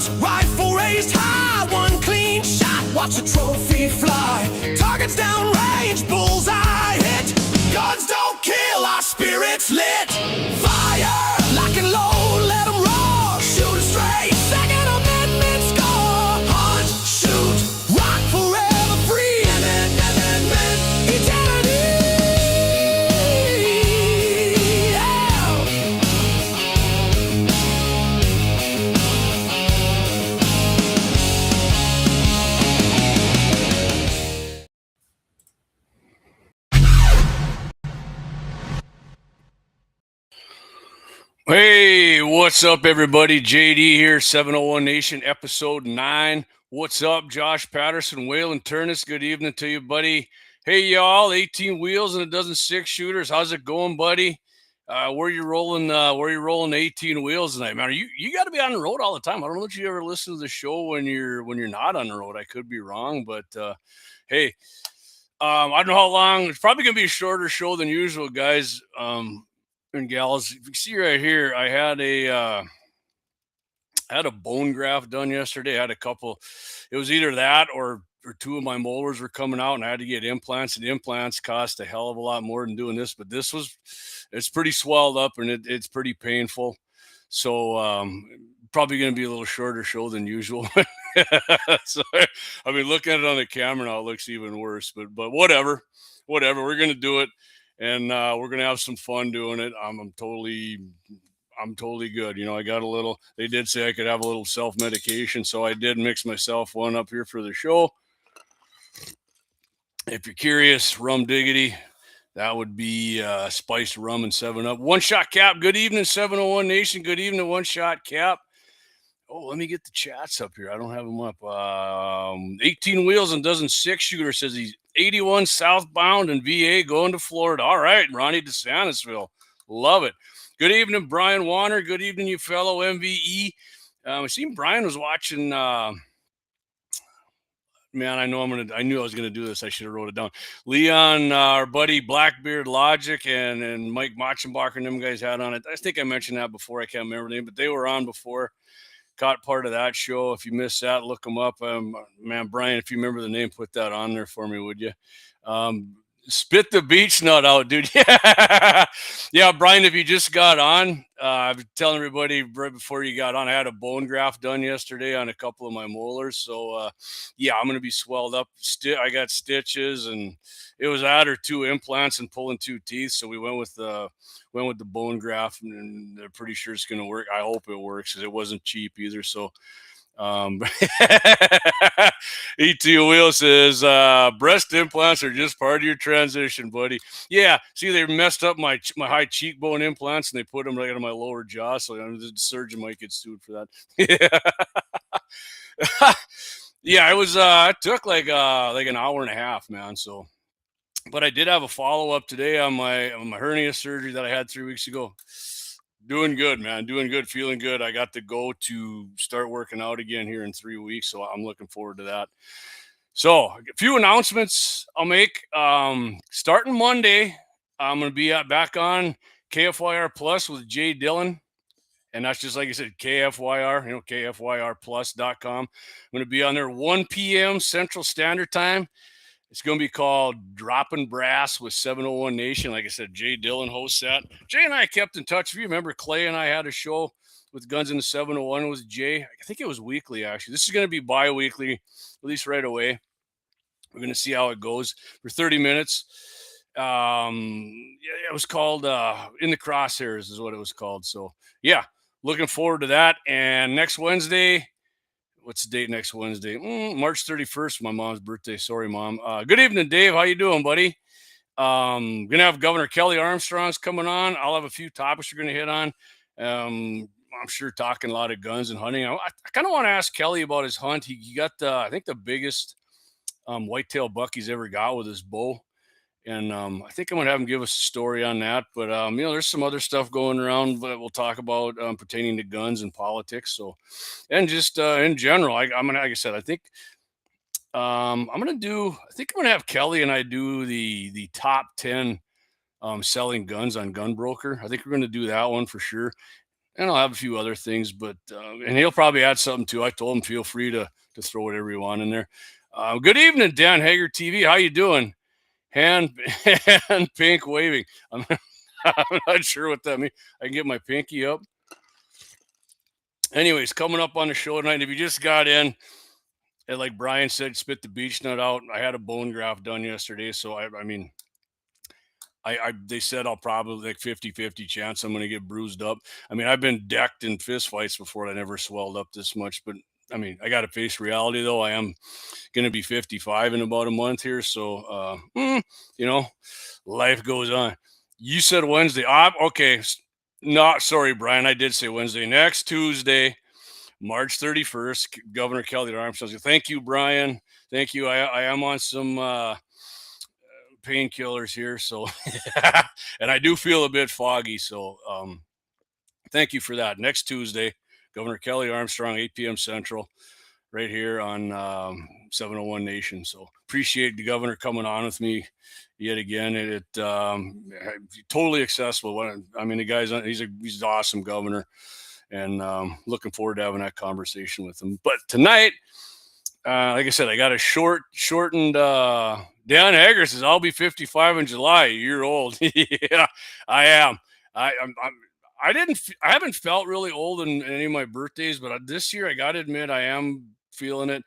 Hunts, rifle raised high, one clean shot, watch a trophy fly. Targets downrange, bullseye hit. Guns don't kill, our spirits lit. Fire, lock and load, let them roar. Shoot it straight, Second Amendment score. Hunt, shoot, rock forever free. Eternity. Hey, what's up, everybody? JD here, 701 Nation, episode 9. What's up, Josh Patterson, Waylon Turnus? Good evening to you, buddy. Hey, y'all, 18 wheels and a dozen 6-shooters. How's it going, buddy? Where you rolling 18 wheels tonight, man? You got to be on the road all the time. I don't know if you ever listen to the show when you're not on the road. I could be wrong, but hey, I don't know how long. It's probably gonna be a shorter show than usual, guys. And gals, if you see right here, I had a bone graft done yesterday. I had a couple. It was either that or two of my molars were coming out, and I had to get implants. And implants cost a hell of a lot more than doing this. But it's pretty swelled up, and it's pretty painful. So probably going to be a little shorter show than usual. So I mean, looking at it on the camera now, it looks even worse. But whatever. We're going to do it. And we're going to have some fun doing it. I'm totally good. You know, I got a little, they did say I could have a little self-medication. So I did mix myself one up here for the show. If you're curious, rum diggity, that would be spiced rum and 7-Up. One Shot Cap, good evening, 701 Nation. Good evening, One Shot Cap. Oh, let me get the chats up here. I don't have them up. 18 wheels and dozen 6-shooter says he's 81 southbound in VA going to Florida. All right, Ronnie DeSantisville. Love it. Good evening, Brian Warner. Good evening, you fellow MVE. I seen Brian was watching. Man, I knew I was gonna do this. I should have wrote it down. Leon, our buddy Blackbeard Logic, and Mike Machenbacher and them guys had on it. I think I mentioned that before. I can't remember the name, but they were on before. Caught part of that show. If you missed that, look them up. Man, Brian, if you remember the name, put that on there for me, would you? Spit the beach nut out, dude. Yeah, Brian, if you just got on, I was telling everybody right before you got on, I had a bone graft done yesterday on a couple of my molars. So, yeah, I'm going to be swelled up. I got stitches, and it was that or 2 implants and pulling 2 teeth. So we went with the bone graft, and they're pretty sure it's going to work. I hope it works, because it wasn't cheap either. So, ET Wheel says breast implants are just part of your transition, buddy. Yeah, see, they messed up my high cheekbone implants, and they put them right on my lower jaw, so the surgeon might get sued for that. Yeah, it took like an hour and a half, man. So, but I did have a follow-up today on my hernia surgery that I had 3 weeks ago. Doing good, man. Doing good. Feeling good. I got to go to start working out again here in 3 weeks. So I'm looking forward to that. So a few announcements I'll make. Starting Monday, I'm going to be back on KFYR Plus with Jay Dillon. And that's just like I said, KFYR, KFYRplus.com. I'm going to be on there 1 p.m. Central Standard Time. It's going to be called Dropping Brass with 701 Nation. Like I said, Jay Dillon hosts that. Jay and I kept in touch. If you remember, Clay and I had a show with Guns in the 701 with Jay. I think it was weekly, actually. This is going to be bi-weekly, at least right away. We're going to see how it goes for 30 minutes. It was called In the Crosshairs is what it was called. So, yeah, looking forward to that. And next Wednesday, what's the date next Wednesday? March 31st, my mom's birthday. Sorry, Mom. Good evening, Dave. How you doing, buddy? Gonna have Governor Kelly Armstrong's coming on. I'll have a few topics we're gonna hit on. I'm sure talking a lot of guns and hunting. I kind of want to ask Kelly about his hunt. He got I think the biggest whitetail buck he's ever got with his bow. And I think I'm going to have him give us a story on that. But, there's some other stuff going around that we'll talk about pertaining to guns and politics. So, and just in general, I'm going to, like I said, I think I'm going to have Kelly and I do the top 10 selling guns on Gun Broker. I think we're going to do that one for sure. and I'll have a few other things, but and he'll probably add something too. I told him feel free to throw whatever you want in there. Good evening, Dan Hager TV. How you doing? Hand hand pink waving. I'm, I'm not sure what that means. I can get my pinky up. Anyways, coming up on the show tonight. If you just got in, and like Brian said, spit the beech nut out. I had a bone graft done yesterday, so I mean, they said I'll probably like 50-50 chance I'm going to get bruised up. I mean, I've been decked in fist fights before. I never swelled up this much, but I mean, I got to face reality though. I am going to be 55 in about a month here. So, you know, life goes on. You said Wednesday. Okay. Not sorry, Brian. I did say Wednesday. Next Tuesday, March 31st, Governor Kelly Armstrong. Thank you, Brian. Thank you. I am on some painkillers here, so and I do feel a bit foggy, so thank you for that. Next Tuesday, Governor Kelly Armstrong, 8 p.m. Central, right here on 701 Nation. So appreciate the governor coming on with me yet again. It totally accessible. I mean, the guy's he's an awesome governor, and looking forward to having that conversation with him. But tonight, like I said, I got a shortened. Dan Hager says I'll be 55 in July. A year old. Yeah, I am. I haven't felt really old in any of my birthdays, but this year I got to admit I am feeling it.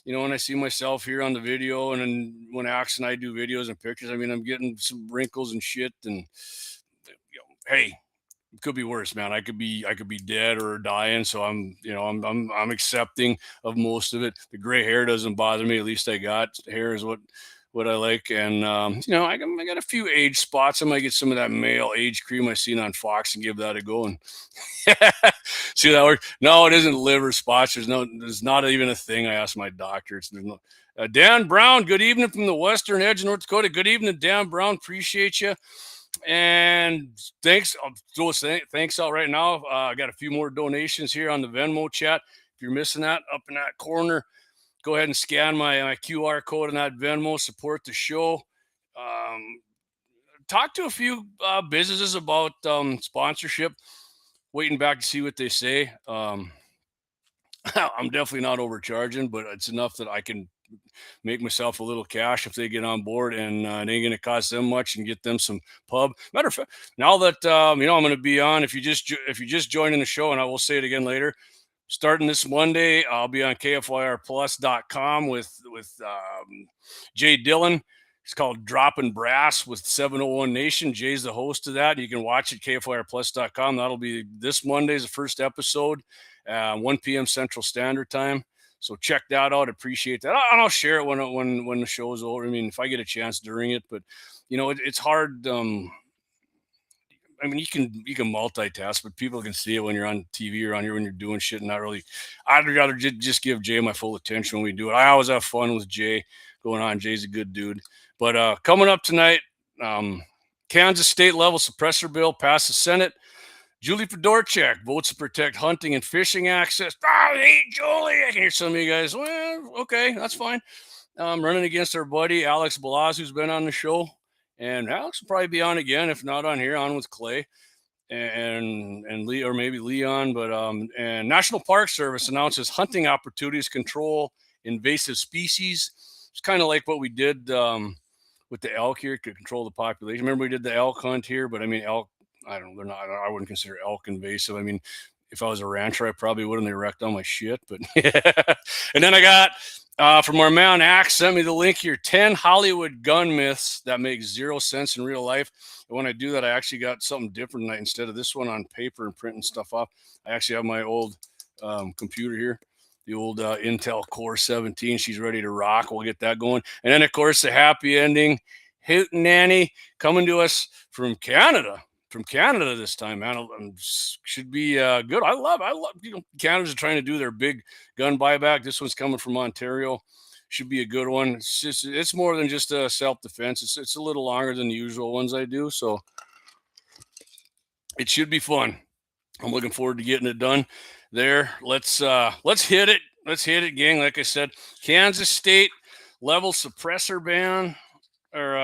You know, when I see myself here on the video, and then when Axe and I do videos and pictures, I mean, I'm getting some wrinkles and shit. And hey, it could be worse, man. I could be dead or dying. So I'm accepting of most of it. The gray hair doesn't bother me. At least I got hair is what I like. And I got a few age spots. I might get some of that male age cream I seen on Fox and give that a go. And see that work? No, it isn't liver spots. There's not even a thing. I asked my doctor. There's no. Dan Brown, good evening from the western edge of North Dakota. Good evening, Dan Brown. Appreciate you. And thanks. I'll throw thanks out right now. I got a few more donations here on the Venmo chat. If you're missing that, up in that corner, go ahead and scan my QR code on that Venmo. Support the show. Talk to a few businesses about sponsorship. Waiting back to see what they say. I'm definitely not overcharging, but it's enough that I can make myself a little cash if they get on board, and it ain't going to cost them much, and get them some pub. Matter of fact, now that I'm going to be on, if you just joining the show, and I will say it again later, starting this Monday, I'll be on KFYRplus.com with Jay Dillon. It's called Dropping Brass with 701 Nation. Jay's the host of that. You can watch it KFYRplus.com. That'll be this Monday's the first episode, 1 p.m. Central Standard Time. So check that out. Appreciate that. And I'll share it when the show's over. I mean, if I get a chance during it, but it's hard. I mean, you can multitask, but people can see it when you're on TV or on here when you're doing shit. And not really. I'd rather just give Jay my full attention when we do it. I always have fun with Jay going on. Jay's a good dude. But coming up tonight, Kansas state level suppressor bill passed the Senate. Julie Fedorchak votes to protect hunting and fishing access. Oh, hey, Julie. I can hear some of you guys. Well, okay, that's fine. Running against our buddy Alex Balaz, who's been on the show. And Alex will probably be on again, if not on here, on with Clay and Lee, or maybe Leon. But and National Park Service announces hunting opportunities control invasive species. It's kind of like what we did with the elk here to control the population. Remember, we did the elk hunt here, but I mean, elk. I don't know. I wouldn't consider elk invasive. I mean, if I was a rancher, I probably wouldn't have wrecked all my shit. But and then I got from our man Axe sent me the link here: 10 Hollywood gun myths that make zero sense in real life. And when I do that, I actually got something different tonight. Instead of this one on paper and printing stuff off, I actually have my old computer here, the old Intel Core 17. She's ready to rock. We'll get that going. And then, of course, the happy ending, Hootenanny, coming to us from Canada. From Canada this time, man. Should be good. I love, Canada's trying to do their big gun buyback. This one's coming from Ontario. Should be a good one. It's more than just a self-defense. It's a little longer than the usual ones I do. So it should be fun. I'm looking forward to getting it done there. Let's hit it. Let's hit it, gang. Like I said, Kansas state level suppressor ban or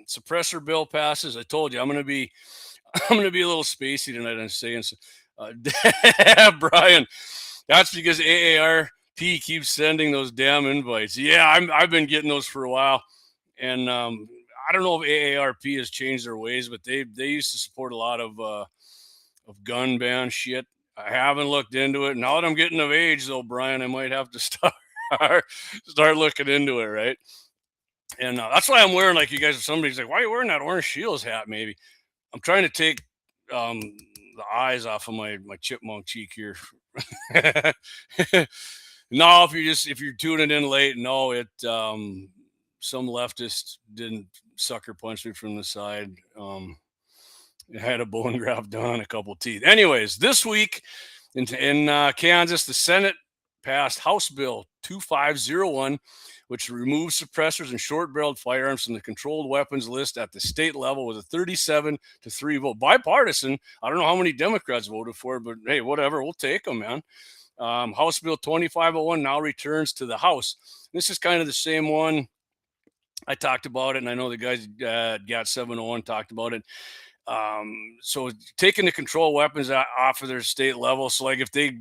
suppressor bill passes. I told you I'm going to be a little spacey tonight. I'm saying so. Brian, that's because AARP keeps sending those damn invites. Yeah, I've been getting those for a while, and I don't know if AARP has changed their ways, but they used to support a lot of gun ban shit. I haven't looked into it. Now that I'm getting of age, though, Brian, I might have to start looking into it, right? And that's why I'm wearing, like, you guys. Somebody's like, "Why are you wearing that orange Shields hat?" Maybe I'm trying to take the eyes off of my chipmunk cheek here. No, if you're tuning in late, no, some leftist didn't sucker punch me from the side. It had a bone graft done on a couple teeth. Anyways, this week in Kansas, the Senate passed House Bill 2501, which removes suppressors and short-barreled firearms from the controlled weapons list at the state level with a 37-3 vote. Bipartisan. I don't know how many Democrats voted for it, but hey, whatever. We'll take them, man. House Bill 2501 now returns to the House. This is kind of the same one. I talked about it, and I know the guys at GAT 701 talked about it. So taking the control weapons off of their state level. So like if the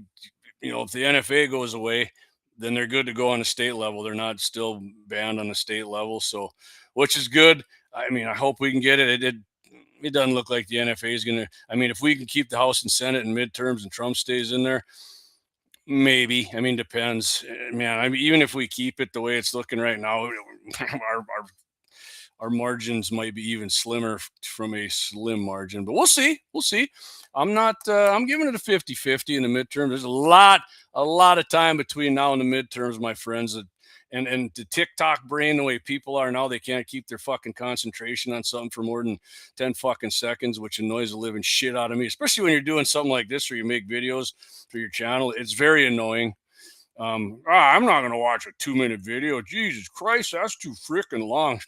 NFA goes away, then they're good to go on the state level. They're not still banned on the state level. So, which is good. I mean, I hope we can get it. It doesn't look like the NFA is going to, I mean, if we can keep the House and Senate in midterms and Trump stays in there, maybe. I mean, depends, man. I mean, even if we keep it the way it's looking right now, our margins might be even slimmer from a slim margin, but we'll see. I'm giving it a 50-50 in the midterms. There's a lot of time between now and the midterms, my friends. And the TikTok brain, the way people are now, they can't keep their fucking concentration on something for more than 10 fucking seconds, which annoys the living shit out of me, especially when you're doing something like this where you make videos for your channel. It's very annoying. I'm not going to watch a 2-minute video. Jesus Christ, that's too freaking long.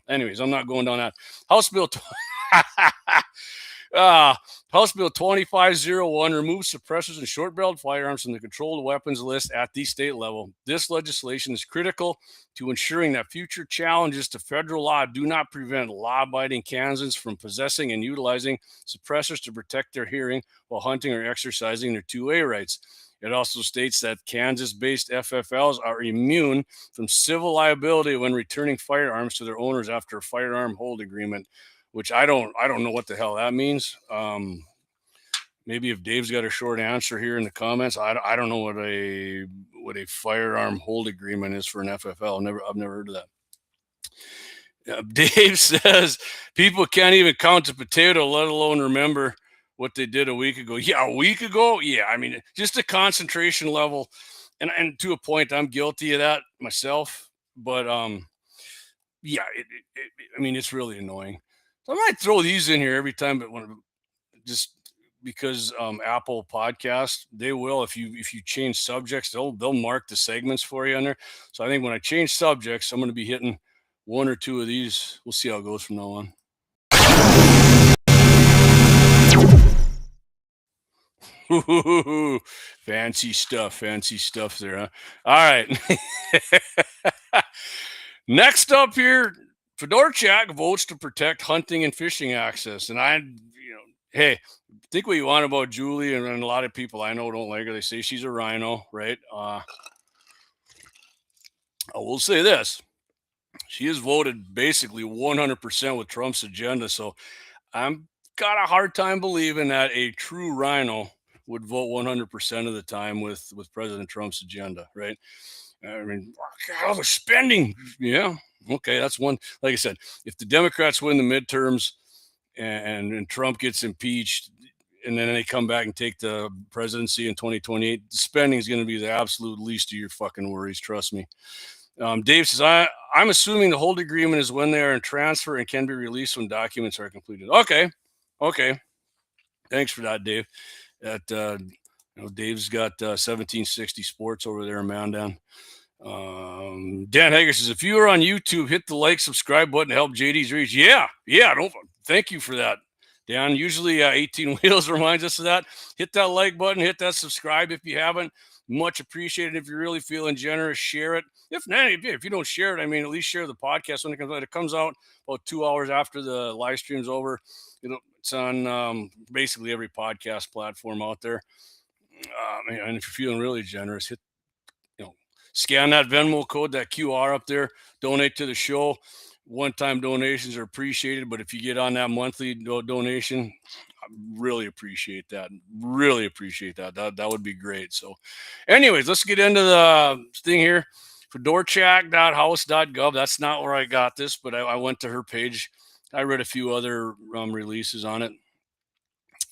Anyways, I'm not going down that. House Bill 2501 removes suppressors and short-barreled firearms from the controlled weapons list at the state level. This legislation is critical to ensuring that future challenges to federal law do not prevent law-abiding Kansans from possessing and utilizing suppressors to protect their hearing while hunting or exercising their 2A rights. It also states that Kansas-based FFLs are immune from civil liability when returning firearms to their owners after a firearm hold agreement, which I don't know what the hell that means. Maybe if Dave's got a short answer here in the comments, I don't know what a firearm hold agreement is for an FFL. I've never heard of that. Dave says people can't even count a potato, let alone remember what they did a week ago. Yeah, a week ago? Yeah, I mean, just the concentration level. And to a point, I'm guilty of that myself. But, yeah, I mean, it's really annoying. So I might throw these in here every time, but just because Apple Podcast, they will, if you change subjects, they'll mark the segments for you on there. So I think when I change subjects, I'm going to be hitting 1 or 2 of these. We'll see how it goes from now on. Ooh, fancy stuff there, huh? All right. Next up here, Fedorchak votes to protect hunting and fishing access. And hey, think what you want about Julie, and a lot of people I know don't like her. They say she's a rhino, right? I will say this. She has voted basically 100% with Trump's agenda. So I'm got a hard time believing that a true rhino would vote 100% of the time with President Trump's agenda, right? I mean, all the spending. Yeah. Okay. That's one. Like I said, if the Democrats win the midterms and Trump gets impeached and then they come back and take the presidency in 2028, the spending is going to be the absolute least of your fucking worries. Trust me. Dave says, I'm assuming the hold agreement is when they are in transfer and can be released when documents are completed. Okay. Thanks for that, Dave. Dave's got 1760 Sports over there in Mandan. Dan Hager says, if you are on YouTube, hit the like, subscribe button to help JD's reach. Yeah. Thank you for that, Dan. Usually 18 Wheels reminds us of that. Hit that like button, hit that subscribe if you haven't. Much appreciated. If you're really feeling generous, share it. If not, if you don't share it, I mean, at least share the podcast when it comes out. It comes out about 2 hours after the live stream's over. It's on basically every podcast platform out there. And if you're feeling really generous, scan that Venmo code, that QR up there, donate to the show. One-time donations are appreciated, but if you get on that monthly donation, I really appreciate that. Really appreciate that. That would be great. So, anyways, let's get into the thing here. Fedorchak.house.gov. That's not where I got this, but I went to her page. I read a few other releases on it.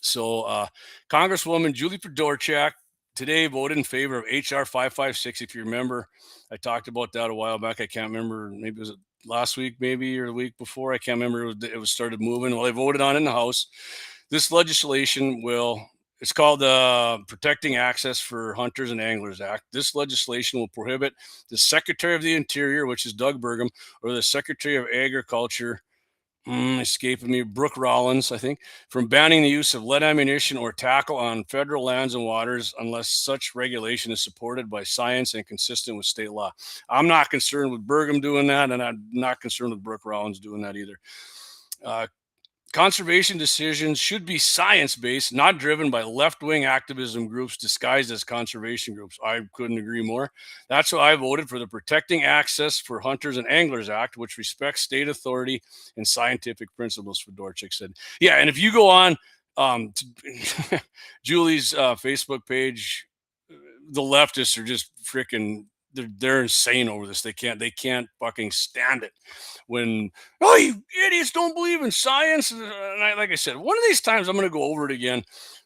So, Congresswoman Julie Fedorchak today voted in favor of HR 556. If you remember, I talked about that a while back. I can't remember. Maybe it was last week, maybe, or the week before. I can't remember. It was started moving. Well, they voted on it in the House. This legislation it's called the Protecting Access for Hunters and Anglers Act. This legislation will prohibit the Secretary of the Interior, which is Doug Burgum, or the Secretary of Agriculture, escaping me, Brooke Rollins, I think, from banning the use of lead ammunition or tackle on federal lands and waters unless such regulation is supported by science and consistent with state law. I'm not concerned with Burgum doing that, and I'm not concerned with Brooke Rollins doing that either. Conservation decisions should be science-based, not driven by left-wing activism groups disguised as conservation groups. I couldn't agree more. That's why I voted for the Protecting Access for Hunters and Anglers Act, which respects state authority and scientific principles, Fedorchak said. Yeah, and if you go on Julie's Facebook page, the leftists are just freaking they're insane over this. They can't fucking stand it when, oh, you idiots don't believe in science. And like I said, one of these times I'm going to go over it again.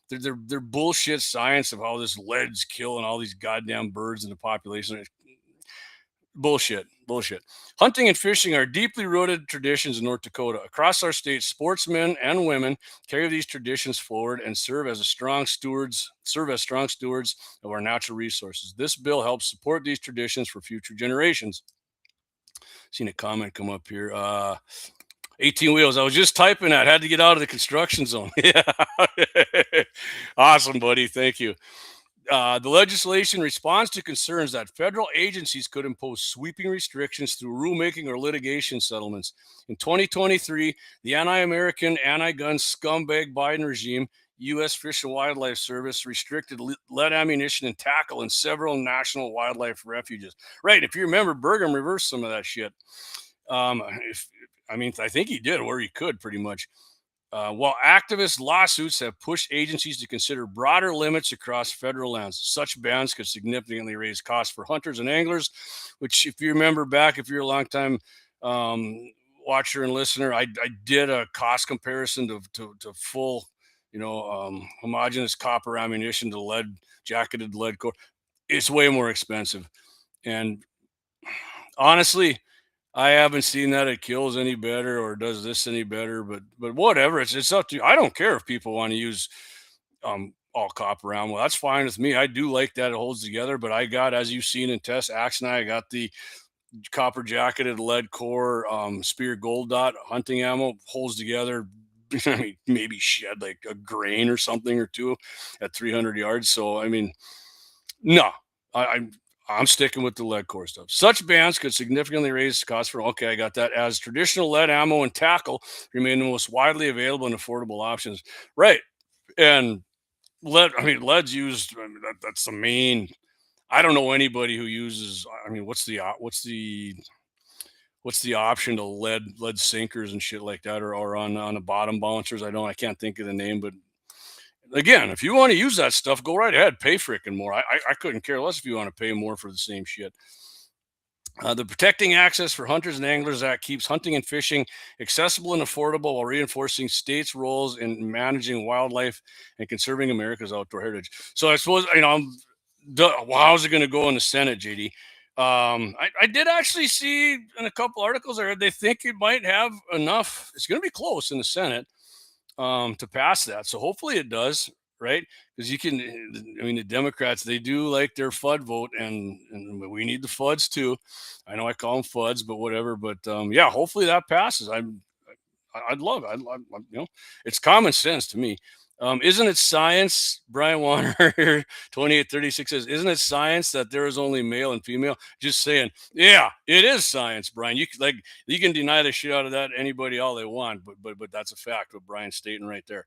They're bullshit science of how this lead's killing all these goddamn birds in the population. Bullshit. Hunting and fishing are deeply rooted traditions in North Dakota. Across our state, sportsmen and women carry these traditions forward and serve as strong stewards of our natural resources. This bill helps support these traditions for future generations. Seen a comment come up here. 18 wheels. I was just typing that. Had to get out of the construction zone. Yeah. Awesome, buddy. Thank you. The legislation responds to concerns that federal agencies could impose sweeping restrictions through rulemaking or litigation settlements. In 2023, the anti-American, anti-gun scumbag Biden regime, U.S. Fish and Wildlife Service, restricted lead ammunition and tackle in several national wildlife refuges. Right. If you remember, Burgum reversed some of that shit. I think he did where he could, pretty much. While activist lawsuits have pushed agencies to consider broader limits across federal lands, such bans could significantly raise costs for hunters and anglers, which, if you remember back, if you're a long-time watcher and listener, I did a cost comparison to full, homogeneous copper ammunition to jacketed lead core. It's way more expensive. And honestly, I haven't seen that it kills any better or does this any better, but whatever. It's up to you. I don't care if people want to use all copper ammo. That's fine with me. I do like that it holds together, but I got, as you've seen in test Axe and I got the copper jacketed lead core Spear Gold Dot hunting ammo, holds together. Maybe shed like a grain or something or two at 300 yards. So no, I'm sticking with the lead core stuff. Such bans could significantly raise costs for, okay, I got that, as traditional lead ammo and tackle remain the most widely available and affordable options. Right. And lead's used. That's the main. I don't know anybody who uses, what's the option to lead sinkers and shit like that, or on the bottom bouncers? I can't think of the name, but again, if you want to use that stuff, go right ahead. Pay frickin' more. I couldn't care less if you want to pay more for the same shit. The Protecting Access for Hunters and Anglers Act keeps hunting and fishing accessible and affordable while reinforcing states' roles in managing wildlife and conserving America's outdoor heritage. So I suppose, how's it going to go in the Senate, JD? I did actually see in a couple articles I read they think it might have enough. It's going to be close in the Senate to pass that. So hopefully it does, right? Because the Democrats, they do like their FUD vote, and we need the FUDs too. I know I call them FUDs, but whatever. But yeah, hopefully that passes. I'd love it. It's common sense to me. Isn't it science? Brian Warner 2836 says, isn't it science that there is only male and female? Just saying, yeah, it is science, Brian. You can deny the shit out of that anybody all they want, but that's a fact. What Brian's stating right there.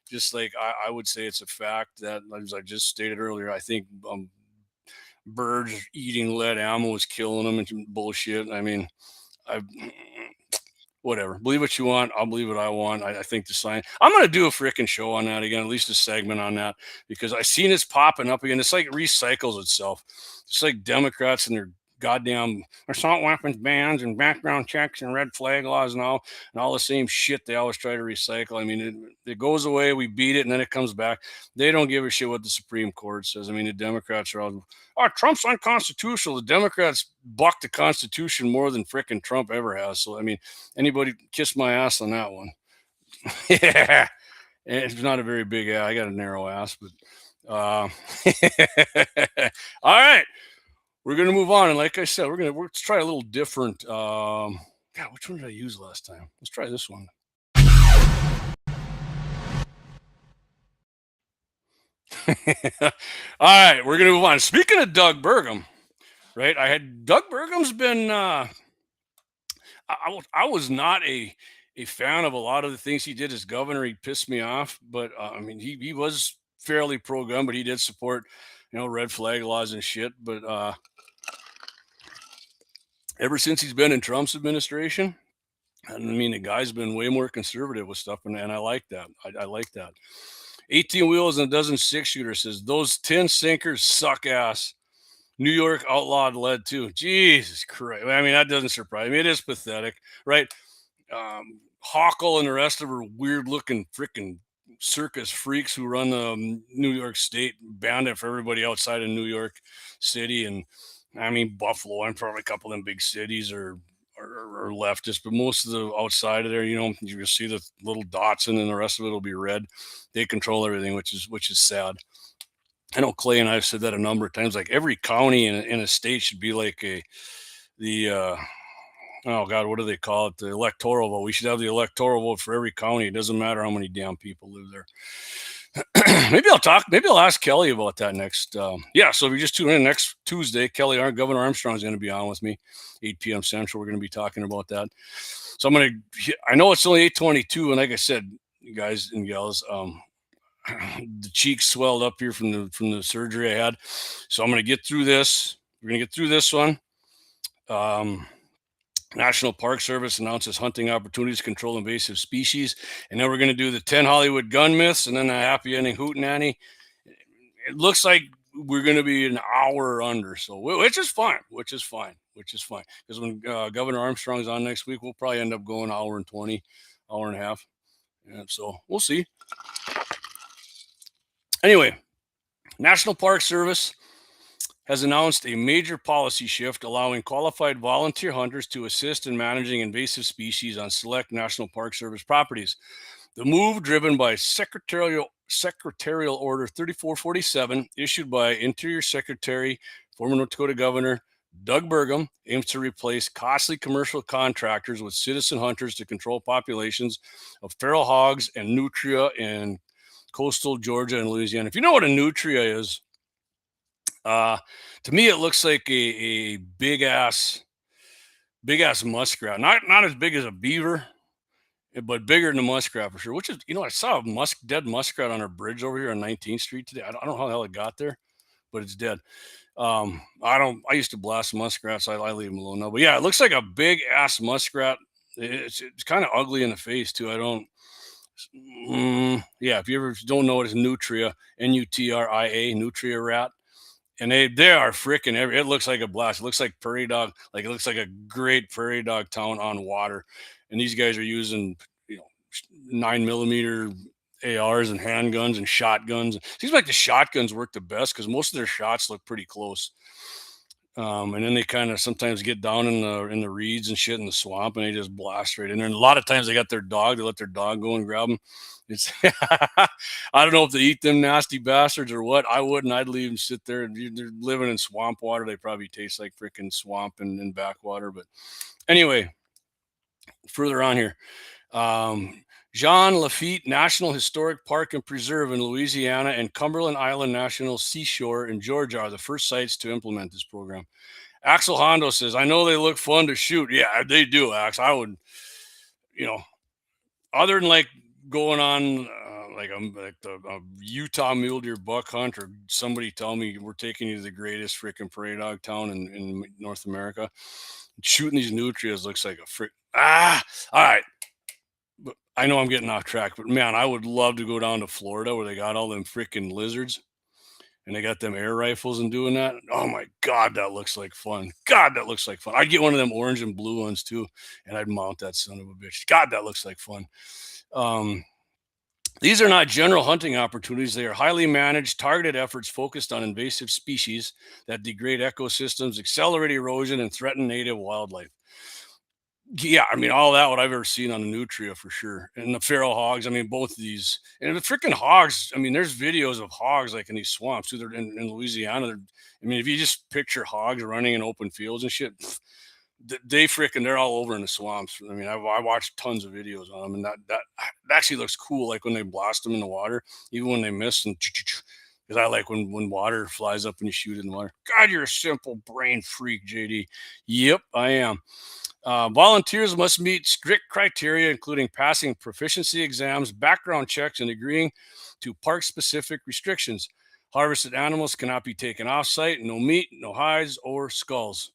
Just like I would say it's a fact that, as I just stated earlier, I think birds eating lead ammo is killing them and bullshit. I mean, I whatever. Believe what you want. I'll believe what I want. I think the science. I'm gonna do a freaking show on that again, at least a segment on that, because I seen it's popping up again. It's like it recycles itself. It's like Democrats and their goddamn assault weapons bans and background checks and red flag laws and all the same shit they always try to recycle. I mean, it goes away, we beat it, and then it comes back. They don't give a shit what the Supreme Court says. I mean, the Democrats are all, oh, Trump's unconstitutional. The Democrats buck the Constitution more than fricking Trump ever has. So, I mean, anybody kiss my ass on that one. Yeah. It's not a very big ass. I got a narrow ass, but all right. We're gonna move on, and like I said, let's try a little different. God, which one did I use last time? Let's try this one. All right, we're gonna move on. Speaking of Doug Burgum, right? Doug Burgum's been. I was not a fan of a lot of the things he did as governor. He pissed me off, but I mean, he was fairly pro gun, but he did support, red flag laws and shit. But ever since he's been in Trump's administration, I mean, the guy's been way more conservative with stuff, and I like that. I like that. 18 wheels and a dozen six shooters says those 10 sinkers suck ass. New York outlawed lead too. Jesus Christ. I mean, that doesn't surprise me. It is pathetic, right? Hochul and the rest of her weird looking freaking circus freaks who run the New York State banned it for everybody outside of New York City. And I mean, Buffalo and probably a couple of them big cities are leftist, but most of the outside of there, you see the little dots and then the rest of it will be red. They control everything, which is sad. I know Clay and I have said that a number of times. Like every county in a state should be like oh God, what do they call it? The electoral vote. We should have the electoral vote for every county. It doesn't matter how many damn people live there. Maybe I'll ask Kelly about that next. So if you just tune in next Tuesday, Governor Armstrong is going to be on with me, 8 p.m. Central. We're going to be talking about that. So I know it's only 8:22, and like I said, you guys and gals, the cheeks swelled up here from the surgery I had. So I'm going to get through this. We're going to get through this one. National Park Service announces hunting opportunities to control invasive species. And then we're going to do the 10 Hollywood gun myths and then the happy ending Hootenanny. It looks like we're going to be an hour under. So, which is fine. Because when Governor Armstrong's on next week, we'll probably end up going hour and 20, hour and a half. And so we'll see. Anyway, National Park Service has announced a major policy shift allowing qualified volunteer hunters to assist in managing invasive species on select National Park Service properties. The move, driven by Secretarial Order 3447, issued by Interior Secretary, former North Dakota Governor Doug Burgum, aims to replace costly commercial contractors with citizen hunters to control populations of feral hogs and nutria in coastal Georgia and Louisiana. If you know what a nutria is, to me, it looks like a big ass muskrat. Not as big as a beaver, but bigger than a muskrat for sure. Which is, I saw a dead muskrat on our bridge over here on 19th Street today. I don't know how the hell it got there, but it's dead. I used to blast muskrats. I leave them alone now. But yeah, it looks like a big ass muskrat. It's kind of ugly in the face too. If you ever don't know what is nutria, Nutria, nutria rat. And they are freaking it looks like a blast. It looks like prairie dog, like it looks like a great prairie dog town on water. And these guys are using 9mm ARs and handguns and shotguns. It seems like the shotguns work the best because most of their shots look pretty close. And then they kind of sometimes get down in the reeds and shit in the swamp, and they just blast right in there. And a lot of times they got their dog. They let their dog go and grab them. It's I don't know if they eat them nasty bastards or what. I wouldn't. I'd leave them sit there. They're living in swamp water. They probably taste like freaking swamp and backwater. But anyway, further on here, Jean Lafitte National Historic Park and Preserve in Louisiana and Cumberland Island National Seashore in Georgia are the first sites to implement this program. Axel Hondo says, I know they look fun to shoot. Yeah, they do, Ax. I would, you know, other than like going on like the Utah mule deer buck hunt, or somebody tell me we're taking you to the greatest freaking prairie dog town in North America, shooting these nutrias looks like a frick. All right. But I know I'm getting off track, but man, I would love to go down to Florida where they got all them freaking lizards and they got them air rifles and doing that. Oh my God, that looks like fun. God, that looks like fun. I'd get one of them orange and blue ones too, and I'd mount that son of a bitch. God, that looks like fun. These are not general hunting opportunities. They are highly managed, targeted efforts focused on invasive species that degrade ecosystems, accelerate erosion, and threaten native wildlife. Yeah, I mean, all that what I've ever seen on the nutria for sure. And the feral hogs, I mean, both of these. And the freaking hogs, I mean, there's videos of hogs like in these swamps too. They're in Louisiana. I mean, if you just picture hogs running in open fields and shit, they freaking, they're all over in the swamps. I mean, I watched tons of videos on them, and that actually looks cool. Like when they blast them in the water, even when they miss, and because I like when water flies up and you shoot it in the water. God, you're a simple brain freak, JD. Yep, I am. Volunteers must meet strict criteria, including passing proficiency exams, background checks, and agreeing to park-specific restrictions. Harvested animals cannot be taken off-site. No meat, no hides, or skulls.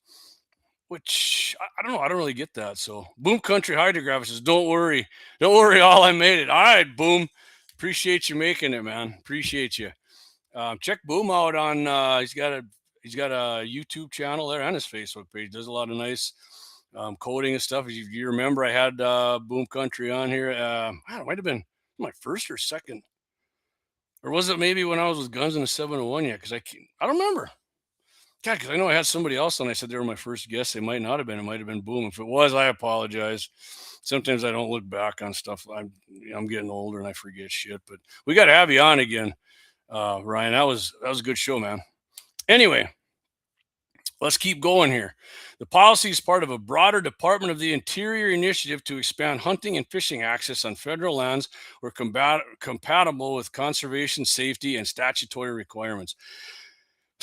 Which I don't know. I don't really get that. So, Boom Country Hydrograph says, "Don't worry, all I made it. All right, Boom. Appreciate you making it, man. Appreciate you. Check Boom out on. He's got a YouTube channel there and his Facebook page. Does a lot of nice coding and stuff. If you remember, I had Boom Country on here. It might have been my first or second, or was it maybe when I was with Guns in the 701 yet? Because I don't remember. God, because I know I had somebody else on. I said they were my first guest. They might not have been. It might have been Boom. If it was, I apologize. Sometimes I don't look back on stuff. I'm getting older and I forget shit. But we got to have you on again, Ryan. That was a good show, man. Anyway, let's keep going here. The policy is part of a broader Department of the Interior initiative to expand hunting and fishing access on federal lands where compatible with conservation, safety, and statutory requirements.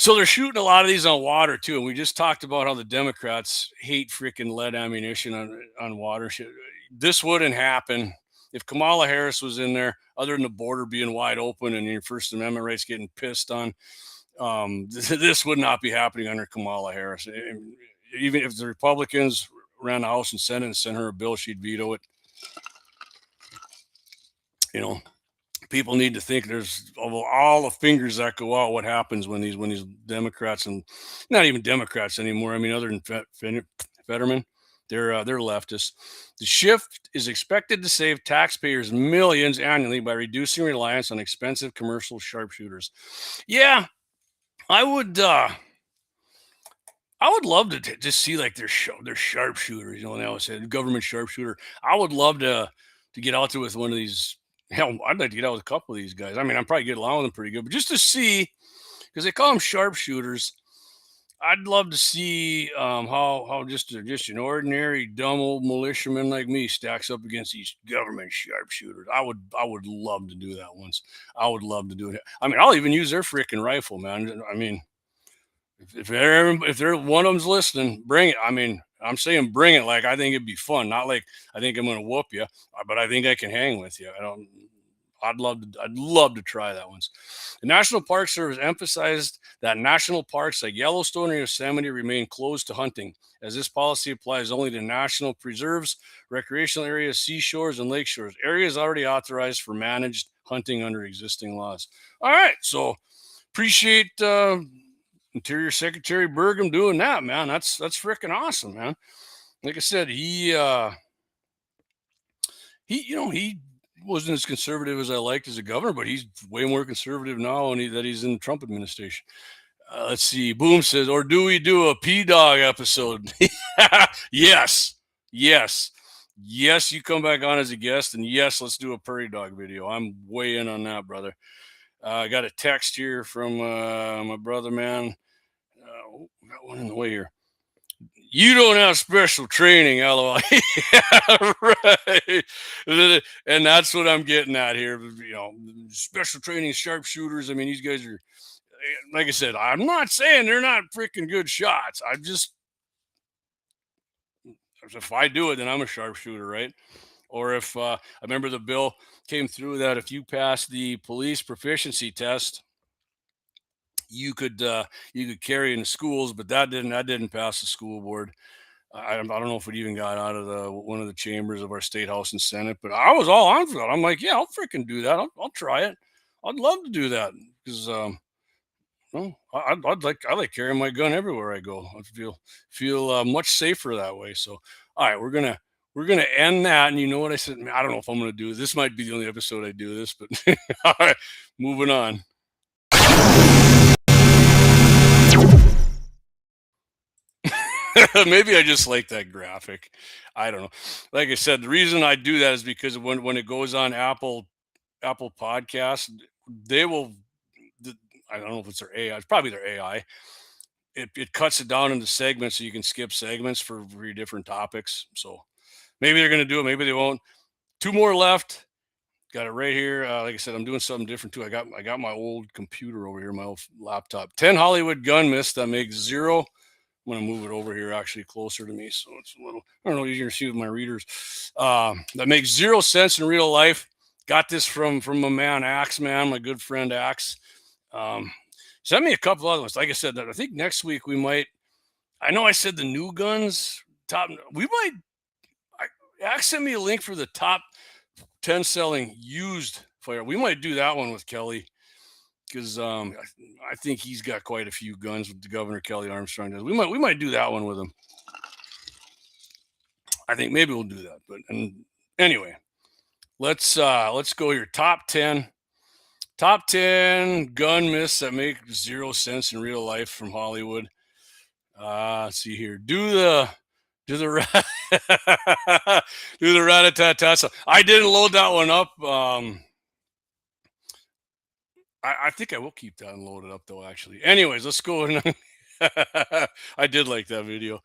So they're shooting a lot of these on water too. And we just talked about how the Democrats hate freaking lead ammunition on water. This wouldn't happen if Kamala Harris was in there, other than the border being wide open and your First Amendment rights getting pissed on. This would not be happening under Kamala Harris. Even if the Republicans ran the House and Senate and sent her a bill, she'd veto it. You know, people need to think there's all the fingers that go out. What happens when these Democrats, and not even Democrats anymore? I mean, other than Fetterman, they're leftists. The shift is expected to save taxpayers millions annually by reducing reliance on expensive commercial sharpshooters. Yeah, I would love to just see like their sharpshooters. You know, they always said government sharpshooter. I would love to get out there with one of these. Hell, I'd like to get out with a couple of these guys. I mean, I'm probably get along with them pretty good, but just to see, because they call them sharpshooters, I'd love to see how just an ordinary dumb old militiaman like me stacks up against these government sharpshooters. I would love to do that once. I would love to do it. I mean, I'll even use their freaking rifle, man. I mean, if they're one of them's listening, bring it. I mean, I'm saying bring it. Like I think it'd be fun, not like I think I'm going to whoop you, but I think I can hang with you. I'd love to try that once. The National Park Service emphasized that national parks like Yellowstone and Yosemite remain closed to hunting, as this policy applies only to national preserves, recreational areas, seashores, and lake shores, areas already authorized for managed hunting under existing laws. All right, so appreciate Interior Secretary Burgum doing that, man. That's freaking awesome, man. Like I said, he he wasn't as conservative as I liked as a governor, but he's way more conservative now, and that he's in the Trump administration. Let's see. Boom says, or do we do a P-Dog episode? Yes. You come back on as a guest, and yes, let's do a prairie dog video. I'm way in on that, brother. I got a text here from my brother, man. Got one in the way here. You don't have special training, LOL. Yeah, right. And that's what I'm getting at here. Special training sharpshooters. I mean, these guys are, like I said, I'm not saying they're not freaking good shots. If I do it, then I'm a sharpshooter, right? Or if I remember the bill came through that if you pass the police proficiency test, you could carry in the schools, but that didn't pass the school board. I don't know if it even got out of the one of the chambers of our state house and senate, but I was all on for that. I'm like, yeah, I'll freaking do that. I'll try it. I'd love to do that because well, I like carrying my gun everywhere I go. I feel much safer that way. So, all right, we're gonna end that. And you know what I said? I don't know if I'm gonna do this. This might be the only episode I do this, but all right, moving on. Maybe I just like that graphic. I don't know. Like I said, the reason I do that is because when it goes on Apple Podcast, they will. I don't know if it's their AI. It's probably their AI. It cuts it down into segments so you can skip segments for your different topics. So maybe they're gonna do it. Maybe they won't. Two more left. Got it right here. Like I said, I'm doing something different too. I got my old computer over here, my old laptop. 10 Hollywood gun myths that make zero. I'm going to move it over here actually closer to me so it's a little, I don't know, easier to see with my readers. That makes zero sense in real life. Got this from my man Axe, man, my good friend Axe. Send me a couple other ones. Like I said, I think next week we might, I know I said the new guns, Axe sent me a link for the top 10 selling used fire. We might do that one with Kelly because I think he's got quite a few guns with the Governor Kelly Armstrong does. We might do that one with him. I think maybe we'll do that. But anyway, let's go here. Top 10 gun myths that make zero sense in real life from Hollywood. Let's see here. Do the do the rat-a-tat-tat. I didn't load that one up. I think I will keep that loaded up though. Actually, anyways, let's go. I did like that video.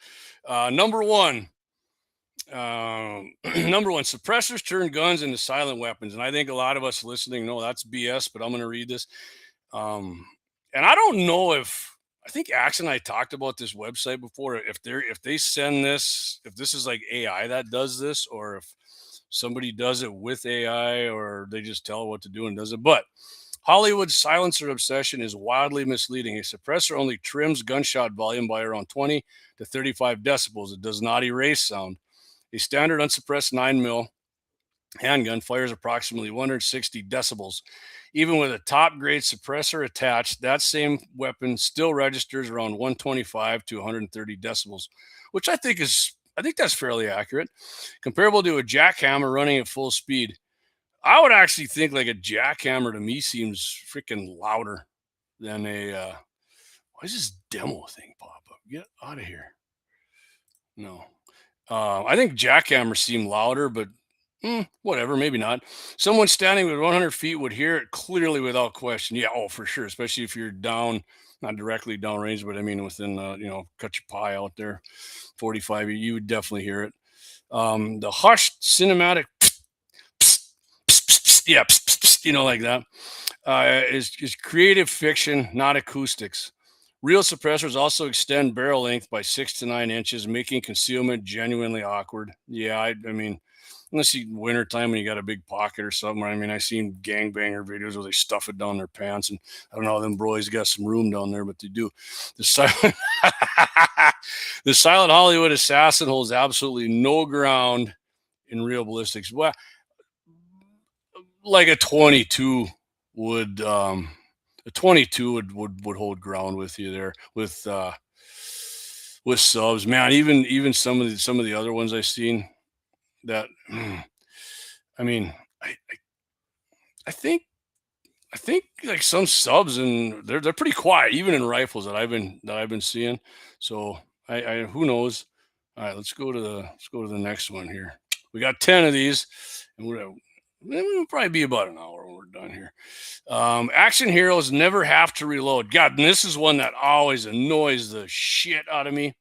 Number one, number one, suppressors turn guns into silent weapons, and I think a lot of us listening know that's BS. But I'm going to read this, and I don't know if I think Axe and I talked about this website before. If they send this, if this is like AI that does this, or if somebody does it with AI, or they just tell it what to do and does it. But Hollywood's silencer obsession is wildly misleading. A suppressor only trims gunshot volume by around 20 to 35 decibels. It does not erase sound. A standard unsuppressed 9mm handgun fires approximately 160 decibels. Even with a top grade suppressor attached, that same weapon still registers around 125 to 130 decibels, which I think that's fairly accurate. Comparable to a jackhammer running at full speed. I would actually think like a jackhammer to me seems freaking louder than a. Why does this demo thing pop up? Get out of here. No. I think jackhammers seem louder, but whatever, maybe not. Someone standing with 100 feet would hear it clearly without question. Yeah, oh, for sure, especially if you're down, not directly downrange, but I mean within, cut your pie out there, 45, you would definitely hear it. The hushed cinematic yeah, like that, is creative fiction, not acoustics. Real suppressors also extend barrel length by 6 to 9 inches, making concealment genuinely awkward. Yeah, I mean, unless you wintertime when you got a big pocket or something. I mean, I've seen gangbanger videos where they stuff it down their pants, and I don't know, them boys got some room down there, but they do. The silent, the silent Hollywood assassin holds absolutely no ground in real ballistics. Well, like a 22 would would hold ground with you there with subs, man. Even some of the other ones I've seen that I mean I think like some subs, and they're pretty quiet even in rifles that I've been seeing. So I who knows. All right, let's go to the next one here. We got 10 of these, and we'll probably be about an hour when we're done here. Action heroes never have to reload. God, and this is one that always annoys the shit out of me.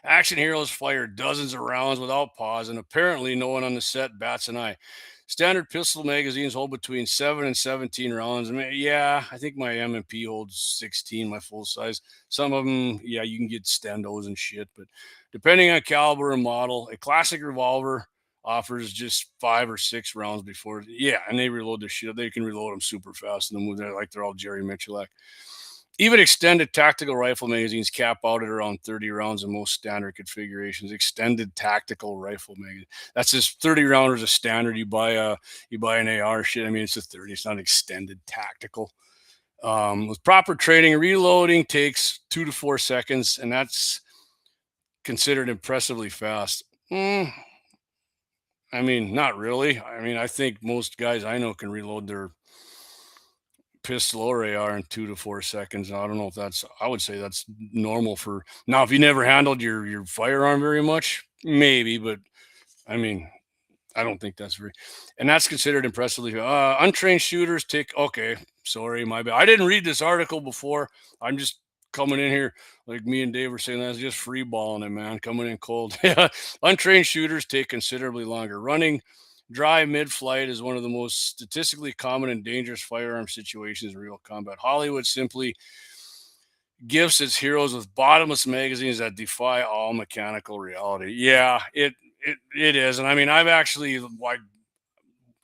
Action heroes fire dozens of rounds without pause, and apparently no one on the set bats an eye. Standard pistol magazines hold between 7 and 17 rounds. I mean, yeah, I think my M&P holds 16, my full size. Some of them, yeah, you can get stendos and shit, but depending on caliber and model, a classic revolver offers just 5 or 6 rounds before. Yeah, and they reload their shit. They can reload them super fast and then move there like they're all Jerry Mitchell. Even extended tactical rifle magazines cap out at around 30 rounds in most standard configurations. Extended tactical rifle magazine. That's just 30 rounders a standard. You buy an AR shit. I mean, it's a 30. It's not extended tactical. With proper training, reloading takes 2 to 4 seconds, and that's considered impressively fast. I mean, not really. I mean, I think most guys I know can reload their pistol or AR in 2 to 4 seconds. I don't know if that's, I would say that's normal for now. If you never handled your firearm very much, maybe, but I mean, I don't think that's very, and that's considered impressively. Untrained shooters take, okay, sorry, my bad. I didn't read this article before. I'm just coming in here, like me and Dave were saying, that's just free balling it, man, coming in cold. Yeah, untrained shooters take considerably longer. Running dry mid-flight is one of the most statistically common and dangerous firearm situations in real combat. Hollywood simply gifts its heroes with bottomless magazines that defy all mechanical reality. Yeah, it is. And I mean, I've actually, like,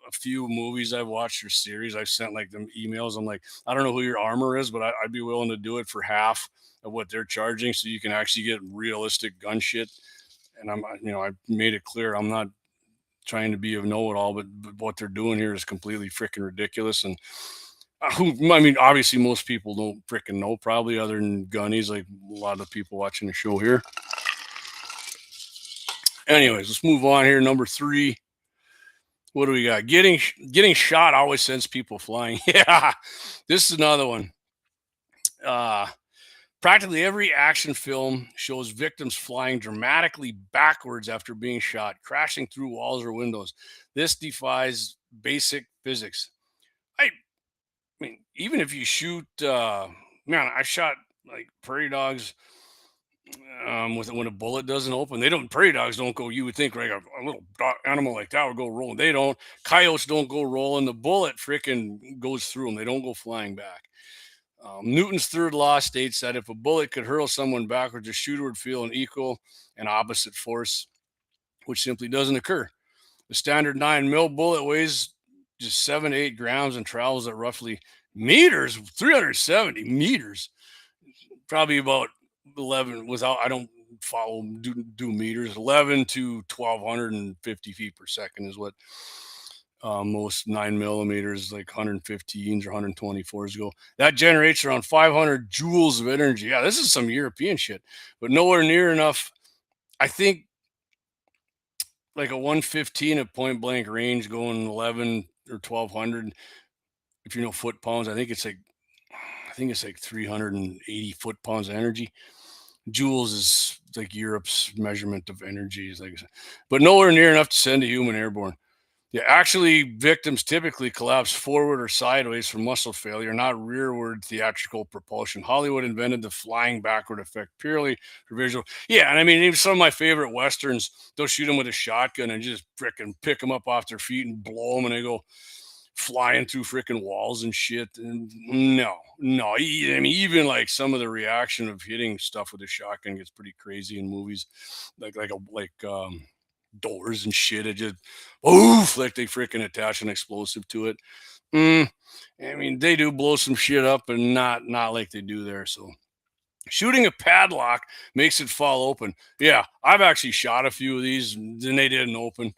a few movies I've watched or series, I've sent like them emails. I'm like, I don't know who your armor is, but I'd be willing to do it for half of what they're charging, so you can actually get realistic gun shit. And I made it clear I'm not trying to be a know-it-all, but what they're doing here is completely freaking ridiculous. And I mean, obviously most people don't freaking know, probably, other than gunnies, like a lot of the people watching the show here. Anyways, let's move on here. Number 3. What do we got? Getting shot always sends people flying. Yeah, this is another one. Uh, Practically every action film shows victims flying dramatically backwards after being shot, crashing through walls or windows. This defies basic physics. I mean, even if you shoot, man, I shot like prairie dogs, with when a bullet doesn't open. They don't. Prairie dogs don't go. You would think, right, a little animal like that would go rolling. They don't. Coyotes don't go rolling. The bullet freaking goes through them. They don't go flying back. Newton's third law states that if a bullet could hurl someone backwards, the shooter would feel an equal and opposite force, which simply doesn't occur. The standard 9 mil bullet weighs just 7 to 8 grams and travels at roughly meters, 370 meters, probably about 11 without, I don't follow do meters, 11 to 1250 feet per second is what most 9 millimeters, like 115s or 124s go. That generates around 500 joules of energy. Yeah, this is some European shit, but nowhere near enough. I think like a 115 at point blank range going 11 or 1200. If you know foot pounds, I think it's like 380 foot pounds of energy. Joules is like Europe's measurement of energy, is like, but nowhere near enough to send a human airborne. Yeah, actually, victims typically collapse forward or sideways from muscle failure, not rearward theatrical propulsion. Hollywood invented the flying backward effect purely for visual. Yeah, and I mean, even some of my favorite westerns, they'll shoot them with a shotgun and just frickin' pick them up off their feet and blow them, and they go flying through freaking walls and shit. And no, I mean, even like some of the reaction of hitting stuff with a shotgun gets pretty crazy in movies, like doors and shit. It just oof, like they freaking attach an explosive to it. Mm, I mean, they do blow some shit up, but not like they do there. So shooting a padlock makes it fall open. Yeah, I've actually shot a few of these, and they didn't open.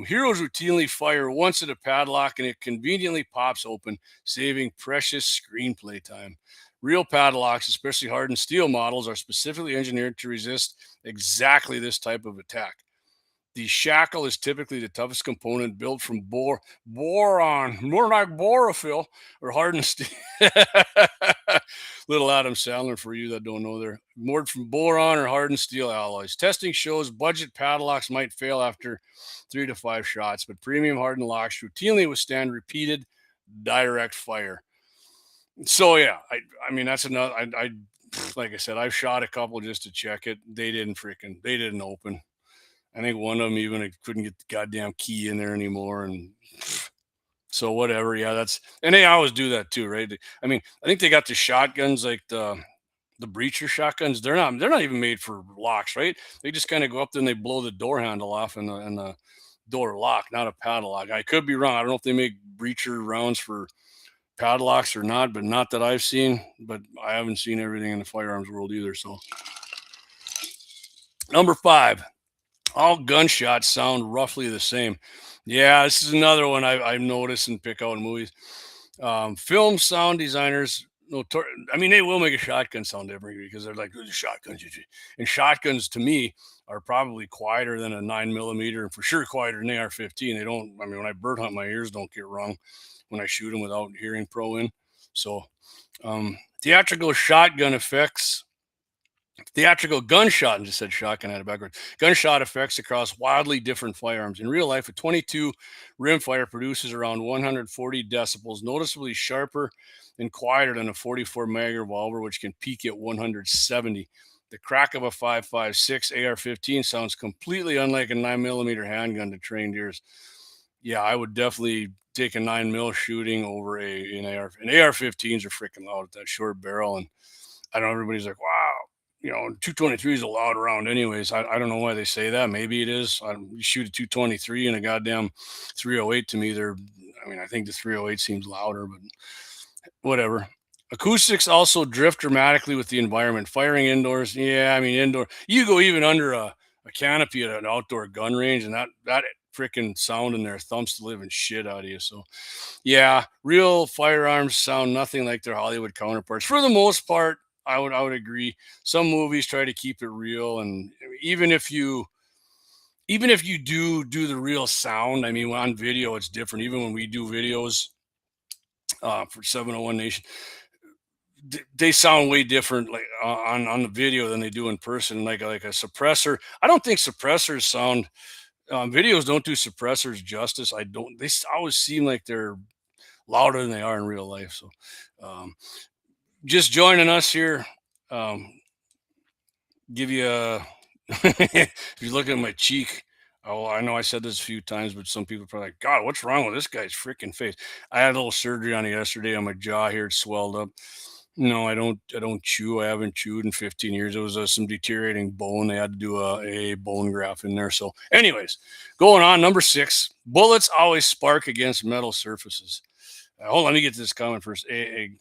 Heroes routinely fire once at a padlock, and it conveniently pops open, saving precious screenplay time. Real padlocks, especially hardened steel models, are specifically engineered to resist exactly this type of attack. The shackle is typically the toughest component, built from boron, more like borophyll or hardened steel. Little Adam Sandler for you that don't know there. More from boron or hardened steel alloys. Testing shows budget padlocks might fail after 3 to 5 shots, but premium hardened locks routinely withstand repeated direct fire. So yeah, I mean that's another. like I said, I've shot a couple just to check it. They didn't open. I think one of them even couldn't get the goddamn key in there anymore. And so whatever. Yeah, and they always do that too, right? I mean, I think they got the shotguns like the breacher shotguns. They're not even made for locks, right? They just kind of go up there and they blow the door handle off and the door lock, not a padlock. I could be wrong. I don't know if they make breacher rounds for padlocks or not, but not that I've seen. But I haven't seen everything in the firearms world either. So number 5, all gunshots sound roughly the same. Yeah, this is another one I've noticed and pick out in movies. Film sound designers, I mean, they will make a shotgun sound different because they're like, "The shotguns," and shotguns to me are probably quieter than a 9mm, and for sure quieter than AR-15. They don't. I mean, when I bird hunt, my ears don't get rung when I shoot them without hearing pro in. So, theatrical shotgun effects. Theatrical gunshot, and just said shotgun, had it backwards. Gunshot effects across wildly different firearms. In real life, a 22 rimfire produces around 140 decibels, noticeably sharper and quieter than a 44 mag revolver, which can peak at 170. The crack of a 5.56 AR-15 sounds completely unlike a 9mm handgun to trained ears. Yeah, I would definitely take a 9mm shooting over an AR. And AR-15s are freaking loud at that short barrel, and I know everybody's like, wow, 223 is a loud round anyways. I don't know why they say that. Maybe it is. You shoot a 223 and a goddamn 308 to me. I think the 308 seems louder, but whatever. Acoustics also drift dramatically with the environment. Firing indoors, yeah, I mean, indoor. You go even under a canopy at an outdoor gun range, and that freaking sound in there thumps the living shit out of you. So, yeah, real firearms sound nothing like their Hollywood counterparts. For the most part, I would agree. Some movies try to keep it real, and even if you do the real sound, I mean, on video it's different. Even when we do videos for 701 Nation, they sound way different, like on the video than they do in person. Like a suppressor, I don't think suppressors sound. Videos don't do suppressors justice. I don't. They always seem like they're louder than they are in real life. So, just joining us here. Give you a if you look at my cheek. Oh, I know I said this a few times, but some people are probably like, God, what's wrong with this guy's freaking face? I had a little surgery on it yesterday on my jaw here. It swelled up. No, I don't chew. I haven't chewed in 15 years. It was some deteriorating bone. They had to do a bone graft in there. So anyways, going on, number 6, bullets always spark against metal surfaces. Hold on, let me get to this comment first. A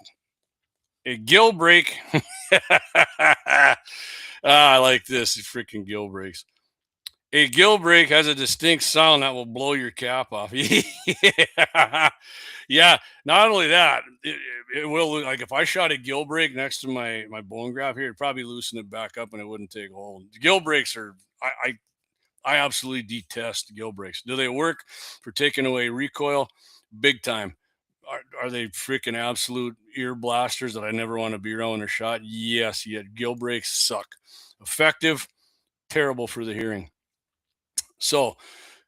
gill break. I like this. Freaking gill breaks. A gill break has a distinct sound that will blow your cap off. Yeah. Yeah. Not only that, it will look like if I shot a gill break next to my bone graft here, it'd probably loosen it back up and it wouldn't take hold. Gill breaks are I absolutely detest gill breaks. Do they work for taking away recoil? Big time. Are they freaking absolute ear blasters that I never want to be around when they're shot? Yes, yet gill breaks suck. Effective, terrible for the hearing. So,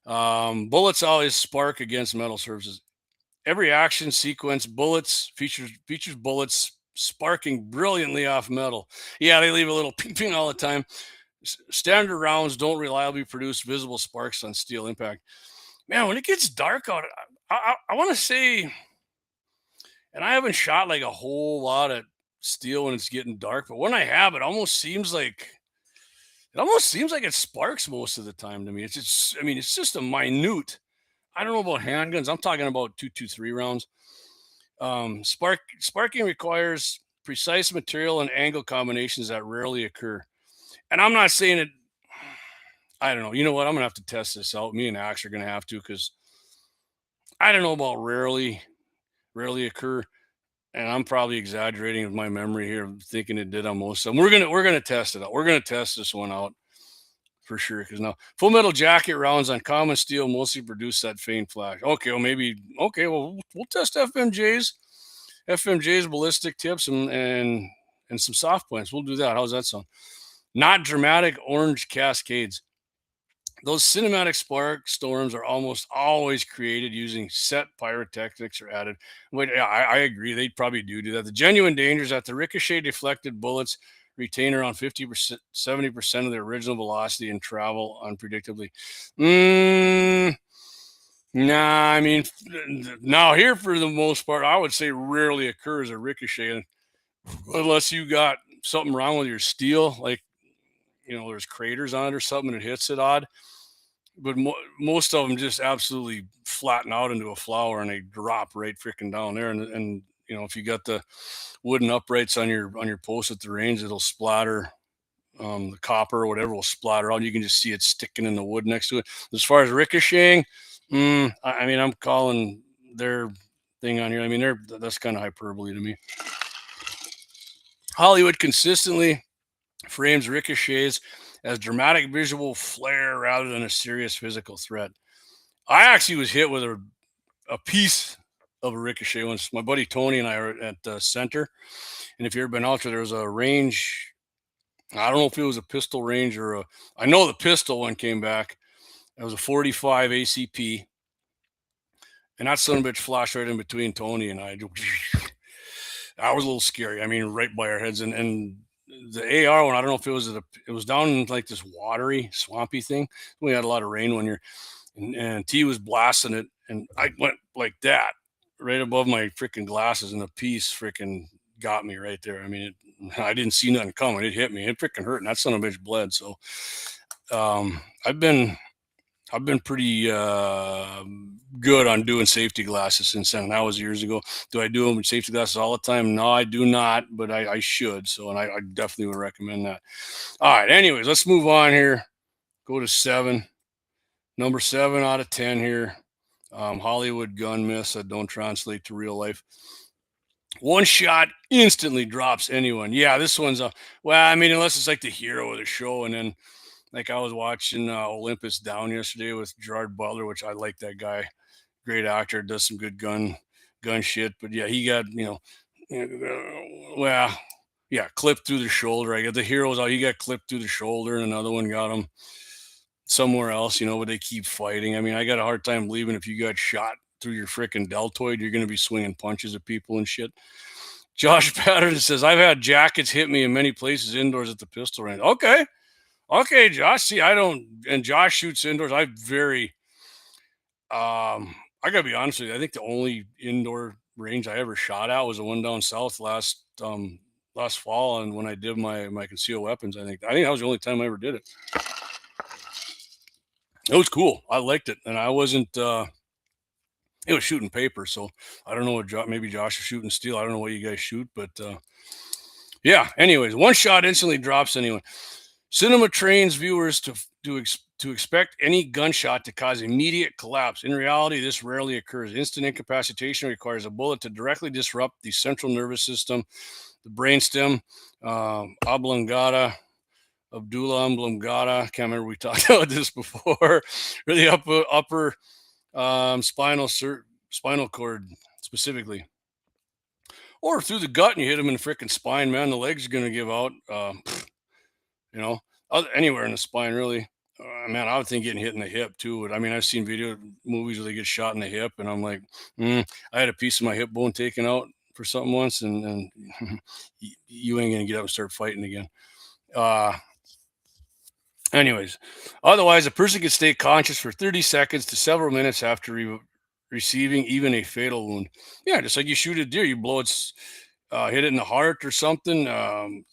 bullets always spark against metal surfaces. Every action sequence features bullets sparking brilliantly off metal. Yeah, they leave a little ping ping all the time. Standard rounds don't reliably produce visible sparks on steel impact. Man, when it gets dark out, I want to say, and I haven't shot like a whole lot of steel when it's getting dark, but when I have, it almost seems like it sparks most of the time to me. It's just a minute. I don't know about handguns. I'm talking about 223 rounds. Sparking requires precise material and angle combinations that rarely occur. And I'm not saying it. I don't know. You know what? I'm gonna have to test this out. Me and Axe are gonna have to, because I don't know about rarely occur. And I'm probably exaggerating with my memory here, thinking it did on most of them. We're gonna test it out. We're gonna test this one out for sure. Because now full metal jacket rounds on common steel mostly produce that faint flash. Okay, well we'll test FMJ's ballistic tips and some soft points. We'll do that. How's that sound? Not dramatic orange cascades. Those cinematic spark storms are almost always created using set pyrotechnics or added. Wait, yeah, I agree. They probably do that. The genuine danger is that the ricochet deflected bullets retain around 50%, 70% of their original velocity and travel unpredictably. Nah, I mean, now here for the most part, I would say rarely occurs a ricochet unless you got something wrong with your steel, like, there's craters on it or something and it hits it odd. But most of them just absolutely flatten out into a flower and they drop right freaking down there. And if you got the wooden uprights on your post at the range, it'll splatter. The copper or whatever will splatter out. You can just see it sticking in the wood next to it. As far as ricocheting, I mean, I'm calling their thing on here. I mean, that's kind of hyperbole to me. Hollywood consistently frames ricochets as dramatic visual flair rather than a serious physical threat. I actually was hit with a piece of a ricochet once. My buddy Tony and I were at the center, and if you've ever been out there was a range. I don't know if it was a pistol range or I know the pistol one came back. It was a 45 ACP, and that son of a bitch flashed right in between Tony and I. That was a little scary. I mean, right by our heads. And the AR one, I don't know if it was down in like this watery, swampy thing. We had a lot of rain one year, and T was blasting it, and I went like that right above my freaking glasses, and the piece freaking got me right there. I mean, I didn't see nothing coming. It hit me. It freaking hurt, and that son of a bitch bled. So, I've been pretty good on doing safety glasses since then. That was years ago. Do I do them with safety glasses all the time? No, I do not, but I should. So, and I definitely would recommend that. All right. Anyways, let's move on here. Go to 7. Number 7 out of 10 here. Hollywood gun myths that don't translate to real life. One shot instantly drops anyone. Yeah, this one's well, I mean, unless it's like the hero of the show. And then, like, I was watching Olympus Down yesterday with Gerard Butler, which I like that guy. Great actor, does some good gun shit. But yeah, he got, well, yeah, clipped through the shoulder. I got the heroes out. He got clipped through the shoulder, and another one got him somewhere else, but they keep fighting. I mean, I got a hard time believing if you got shot through your freaking deltoid, you're going to be swinging punches at people and shit. Josh Patterson says, I've had jackets hit me in many places indoors at the pistol range. Okay, Josh. See, I don't, and Josh shoots indoors. I gotta be honest with you. I think the only indoor range I ever shot at was the one down south last fall, and when I did my concealed weapons, I think that was the only time I ever did it. It was cool. I liked it, and I wasn't. It was shooting paper, so I don't know what maybe Josh is shooting steel. I don't know what you guys shoot, but yeah. Anyways, one shot instantly drops anyone. Cinema trains viewers to expect any gunshot to cause immediate collapse. In reality, this rarely occurs. Instant incapacitation requires a bullet to directly disrupt the central nervous system, the brainstem, oblongata, Abdullah oblongata. Can't remember we talked about this before. Or the upper spinal cord specifically, or through the gut and you hit him in the freaking spine. Man, the leg's going to give out. Anywhere in the spine, really. Man, I would think getting hit in the hip too. But I mean, I've seen video movies where they get shot in the hip, and I'm like, I had a piece of my hip bone taken out for something once, and you ain't gonna get up and start fighting again. Anyways, otherwise, a person can stay conscious for 30 seconds to several minutes after receiving even a fatal wound. Yeah, just like you shoot a deer, you blow its hit it in the heart or something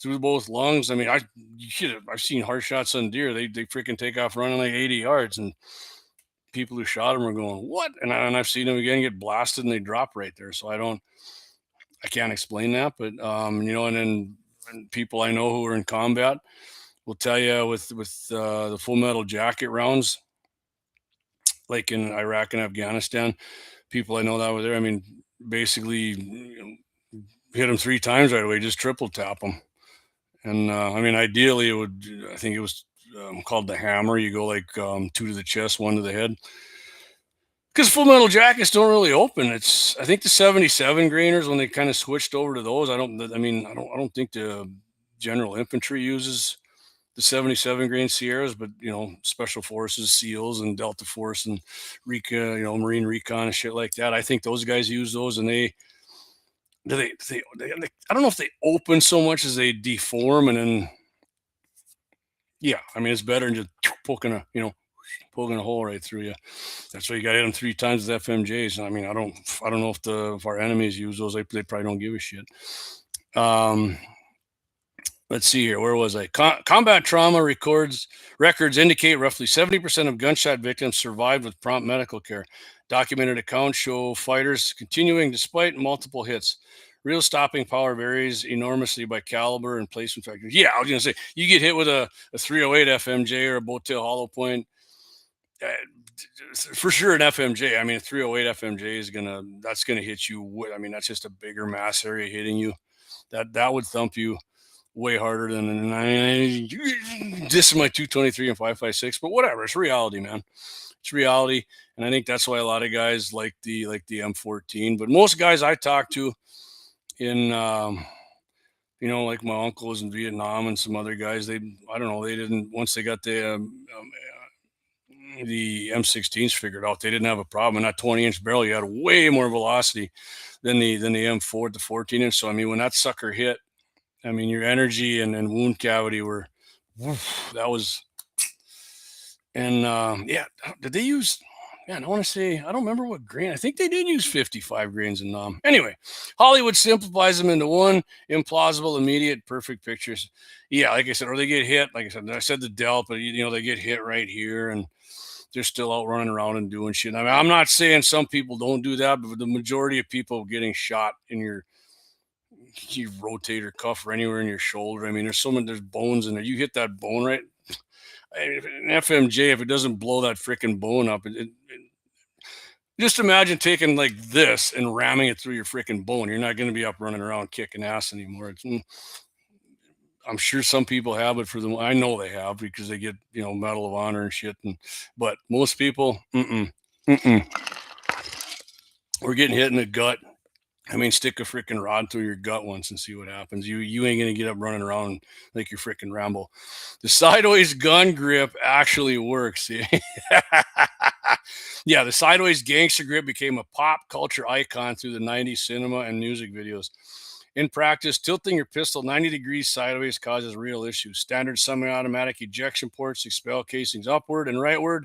through both lungs. I mean, I've seen heart shots on deer. They freaking take off running like 80 yards, and people who shot them are going, what? And I've seen them again get blasted and they drop right there. So I can't explain that, but and then people I know who are in combat will tell you with the full metal jacket rounds, like in Iraq and Afghanistan, people I know that were there. I mean, basically, hit them 3 times right away, just triple tap them. And I mean, ideally, I think it was called the hammer. You go like 2 to the chest, 1 to the head. Because full metal jackets don't really open. I think the 77 grainers, when they kind of switched over to those, I don't think the general infantry uses the 77 grain Sierras, but Special Forces, SEALs, and Delta Force, and Marine Recon and shit like that. I think those guys use those, and they I don't know if they open so much as they deform, and then I mean it's better than just poking a hole right through you. That's why you got to hit them 3 times with FMJs. I mean, I don't know if our enemies use those. They probably don't give a shit. Let's see here. Where was I? Combat trauma records indicate roughly 70% of gunshot victims survived with prompt medical care. Documented accounts show fighters continuing despite multiple hits. Real stopping power varies enormously by caliber and placement factors. Yeah, I was going to say, you get hit with a 308 FMJ or a Bowtail Hollow Point, for sure an FMJ. I mean, a 308 FMJ that's gonna hit you. I mean, that's just a bigger mass area hitting you. That would thump you way harder than this is my 223 and 5.56. But whatever, it's reality, man. It's reality, and I think that's why a lot of guys like the M14. But most guys I talk to in like my uncle was in Vietnam and some other guys, they didn't, once they got the M16s figured out, they didn't have a problem. And that 20-inch barrel, you had way more velocity than the M4, the 14-inch. So I mean, when that sucker hit, I mean, your energy and wound cavity were, that was, and did they use? Man, I want to say, I don't remember what grain. I think they did use 55 grains in NOM. Anyway, Hollywood simplifies them into one implausible, immediate, perfect pictures. Yeah, like I said, or they get hit. Like I said the Delt, but they get hit right here, and they're still out running around and doing shit. I mean, I'm not saying some people don't do that, but the majority of people getting shot in your rotator cuff or anywhere in your shoulder. I mean, there's bones in there. You hit that bone right. An FMJ, if it doesn't blow that freaking bone up, just imagine taking like this and ramming it through your freaking bone. You're not going to be up running around kicking ass anymore. I'm sure some people have it for them. I know they have, because they get, Medal of Honor and shit. But most people, we're getting hit in the gut. I mean, stick a freaking rod through your gut once and see what happens. You ain't going to get up running around like you're freaking Rambo. The sideways gun grip actually works. Yeah, the sideways gangster grip became a pop culture icon through the 90s cinema and music videos. In practice, tilting your pistol 90 degrees sideways causes real issues. Standard semi-automatic ejection ports expel casings upward and rightward,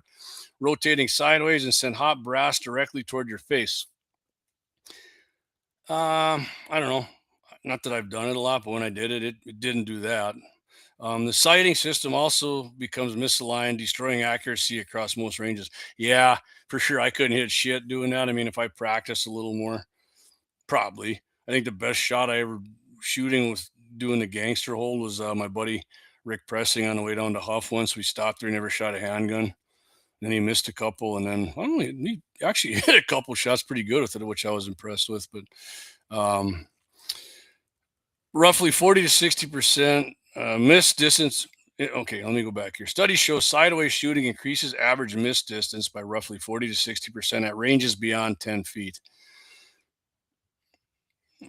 rotating sideways and send hot brass directly toward your face. I don't know. Not that I've done it a lot, but when I did it, it didn't do that. The sighting system also becomes misaligned, destroying accuracy across most ranges. Yeah, for sure. I couldn't hit shit doing that. I mean, if I practiced a little more, probably. I think the best shot I ever shooting was doing the gangster hold was my buddy Rick Pressing on the way down to Huff. Once we stopped there, he never shot a handgun. Then he missed a couple, and then he actually hit a couple shots pretty good with it, which I was impressed with. But roughly 40 to 60% miss distance. Okay, let me go back here. Studies show sideways shooting increases average miss distance by roughly 40 to 60% at ranges beyond 10 feet.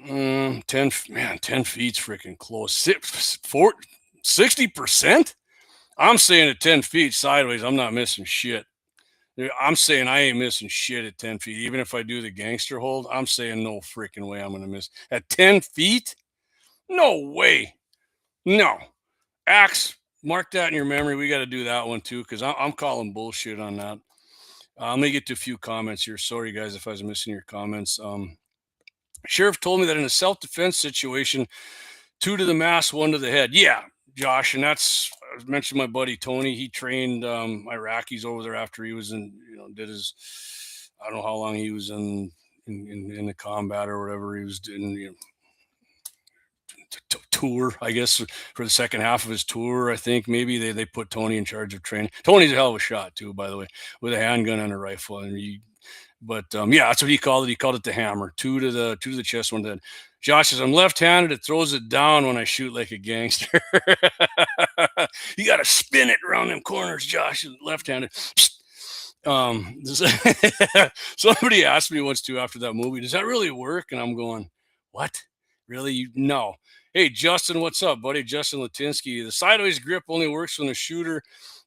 10 feet's freaking close. 60%? I'm saying at 10 feet sideways, I'm not missing shit. I'm saying I ain't missing shit at 10 feet. Even if I do the gangster hold, I'm saying no freaking way I'm going to miss. At 10 feet? No way. No. Axe, mark that in your memory. We got to do that one too, because I'm calling bullshit on that. Let me get to a few comments here. Sorry, guys, if I was missing your comments. Sheriff told me that in a self-defense situation, 2 to the mass, 1 to the head. Yeah, Josh, and that's, I mentioned my buddy Tony. He trained Iraqis over there after he was in, did his, I don't know how long he was in the combat or whatever he was doing, tour, I guess, for the second half of his tour. I think maybe they put Tony in charge of training. Tony's a hell of a shot too, by the way, with a handgun and a rifle. And that's what he called it. He called it the hammer. 2 to the chest, 1 to the head. Josh says, I'm left-handed. It throws it down when I shoot like a gangster. You got to spin it around them corners, Josh. Left-handed. Somebody asked me once too after that movie, does that really work? And I'm going, what? Really? No. Hey, Justin, what's up, buddy? Justin Latinsky. The sideways grip only works when the shooter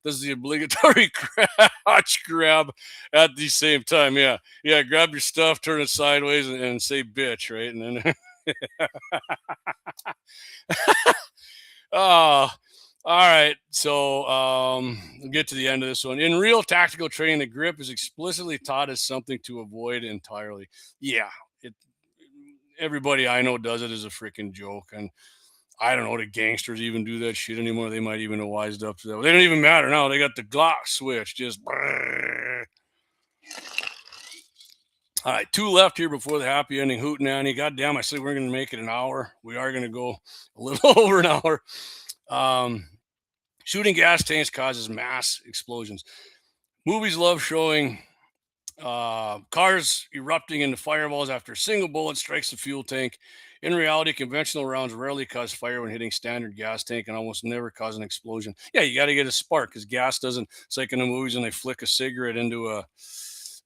does the obligatory crotch grab at the same time. Yeah. Yeah. Grab your stuff, turn it sideways, and say bitch, right? And then, oh, all right. So we'll get to the end of this one. In real tactical training, the grip is explicitly taught as something to avoid entirely. Yeah. It, everybody I know does it as a freaking joke. And I don't know, the gangsters even do that shit anymore. They might even have wised up to that. They don't even matter now. They got the Glock switch. Just brrr. All right, two left here before the happy ending. Hootenanny. God damn, I said we're going to make it an hour. We are going to go a little over an hour. Shooting gas tanks causes mass explosions. Movies love showing cars erupting into fireballs after a single bullet strikes the fuel tank. In reality, conventional rounds rarely cause fire when hitting standard gas tank and almost never cause an explosion. Yeah, you got to get a spark because gas doesn't. It's like in the movies when they flick a cigarette into a,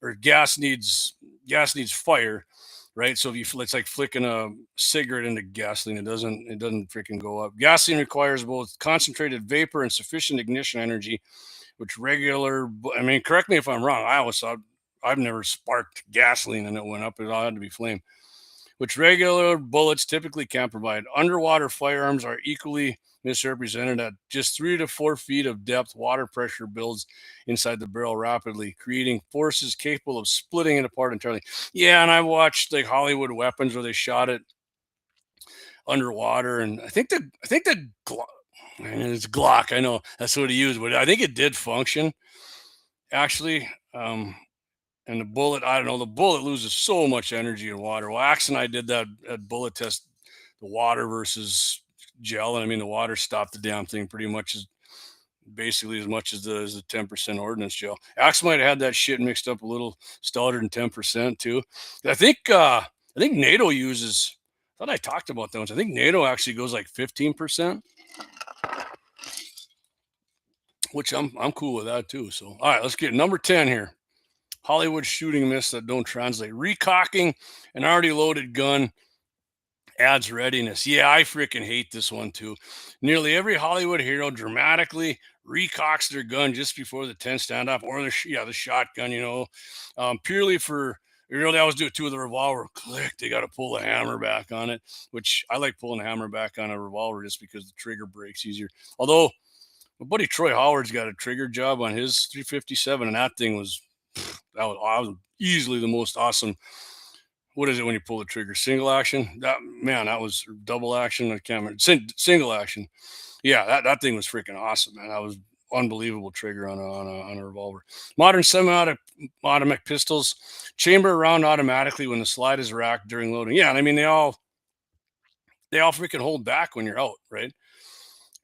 or gas needs fire, right? So if you, it's like flicking a cigarette into gasoline. It doesn't freaking go up. Gasoline requires both concentrated vapor and sufficient ignition energy, which regular. I mean, correct me if I'm wrong. I always thought I've never sparked gasoline and it went up. It all had to be flame, which regular bullets typically can't provide. Underwater firearms are equally misrepresented. At just 3 to 4 feet of depth, water pressure builds inside the barrel rapidly, creating forces capable of splitting it apart entirely. Yeah, and I watched like Hollywood Weapons where they shot it underwater, and I think the Glock, it's Glock. I know that's what he used, but I think it did function actually. And the bullet, I don't know, the bullet loses so much energy in water. Well, Axe and I did that at bullet test, the water versus gel. And I mean, the water stopped the damn thing pretty much as basically as much as the 10% ordnance gel. Axe might have had that shit mixed up a little stouter than 10% too. I think NATO uses, I thought I talked about that once. I think NATO actually goes like 15%, which I'm cool with that too. So, all right, let's get number 10 here. Hollywood shooting myths that don't translate. Recocking an already loaded gun adds readiness. Yeah, I freaking hate this one too. Nearly every Hollywood hero dramatically recocks their gun just before the 10 standoff or the shotgun, purely for, they always do it too with the revolver. Click, they got to pull the hammer back on it, which I like pulling the hammer back on a revolver just because the trigger breaks easier. Although my buddy Troy Howard's got a trigger job on his 357, and that thing was was easily the most awesome. What is it when you pull the trigger? Single action? That was double action. I can't remember. Single action. Yeah, that thing was freaking awesome, man. That was unbelievable trigger on a revolver. Modern semi-automatic pistols chamber around automatically when the slide is racked during loading. Yeah, and I mean they all freaking hold back when you're out, right?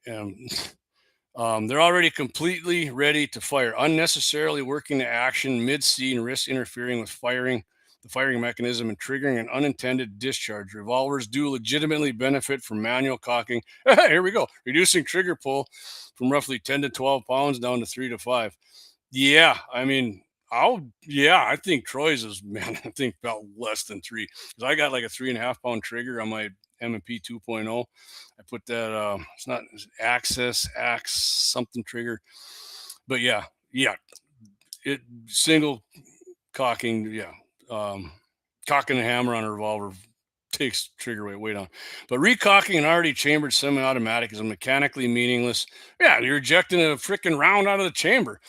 And they're already completely ready to fire, unnecessarily working to action mid-scene, risk interfering with the firing mechanism and triggering an unintended discharge. Revolvers do legitimately benefit from manual cocking. Here we go. Reducing trigger pull from roughly 10 to 12 pounds down to 3 to 5. Yeah, I mean, I think Troy's is, man, I think about less than 3. Because I got like a 3.5 pound trigger on my M&P 2.0. I put that, it's not Axe something trigger. But yeah, it single cocking, cocking a hammer on a revolver takes trigger weight on. But recocking an already chambered semi-automatic is mechanically meaningless. Yeah, you're ejecting a freaking round out of the chamber.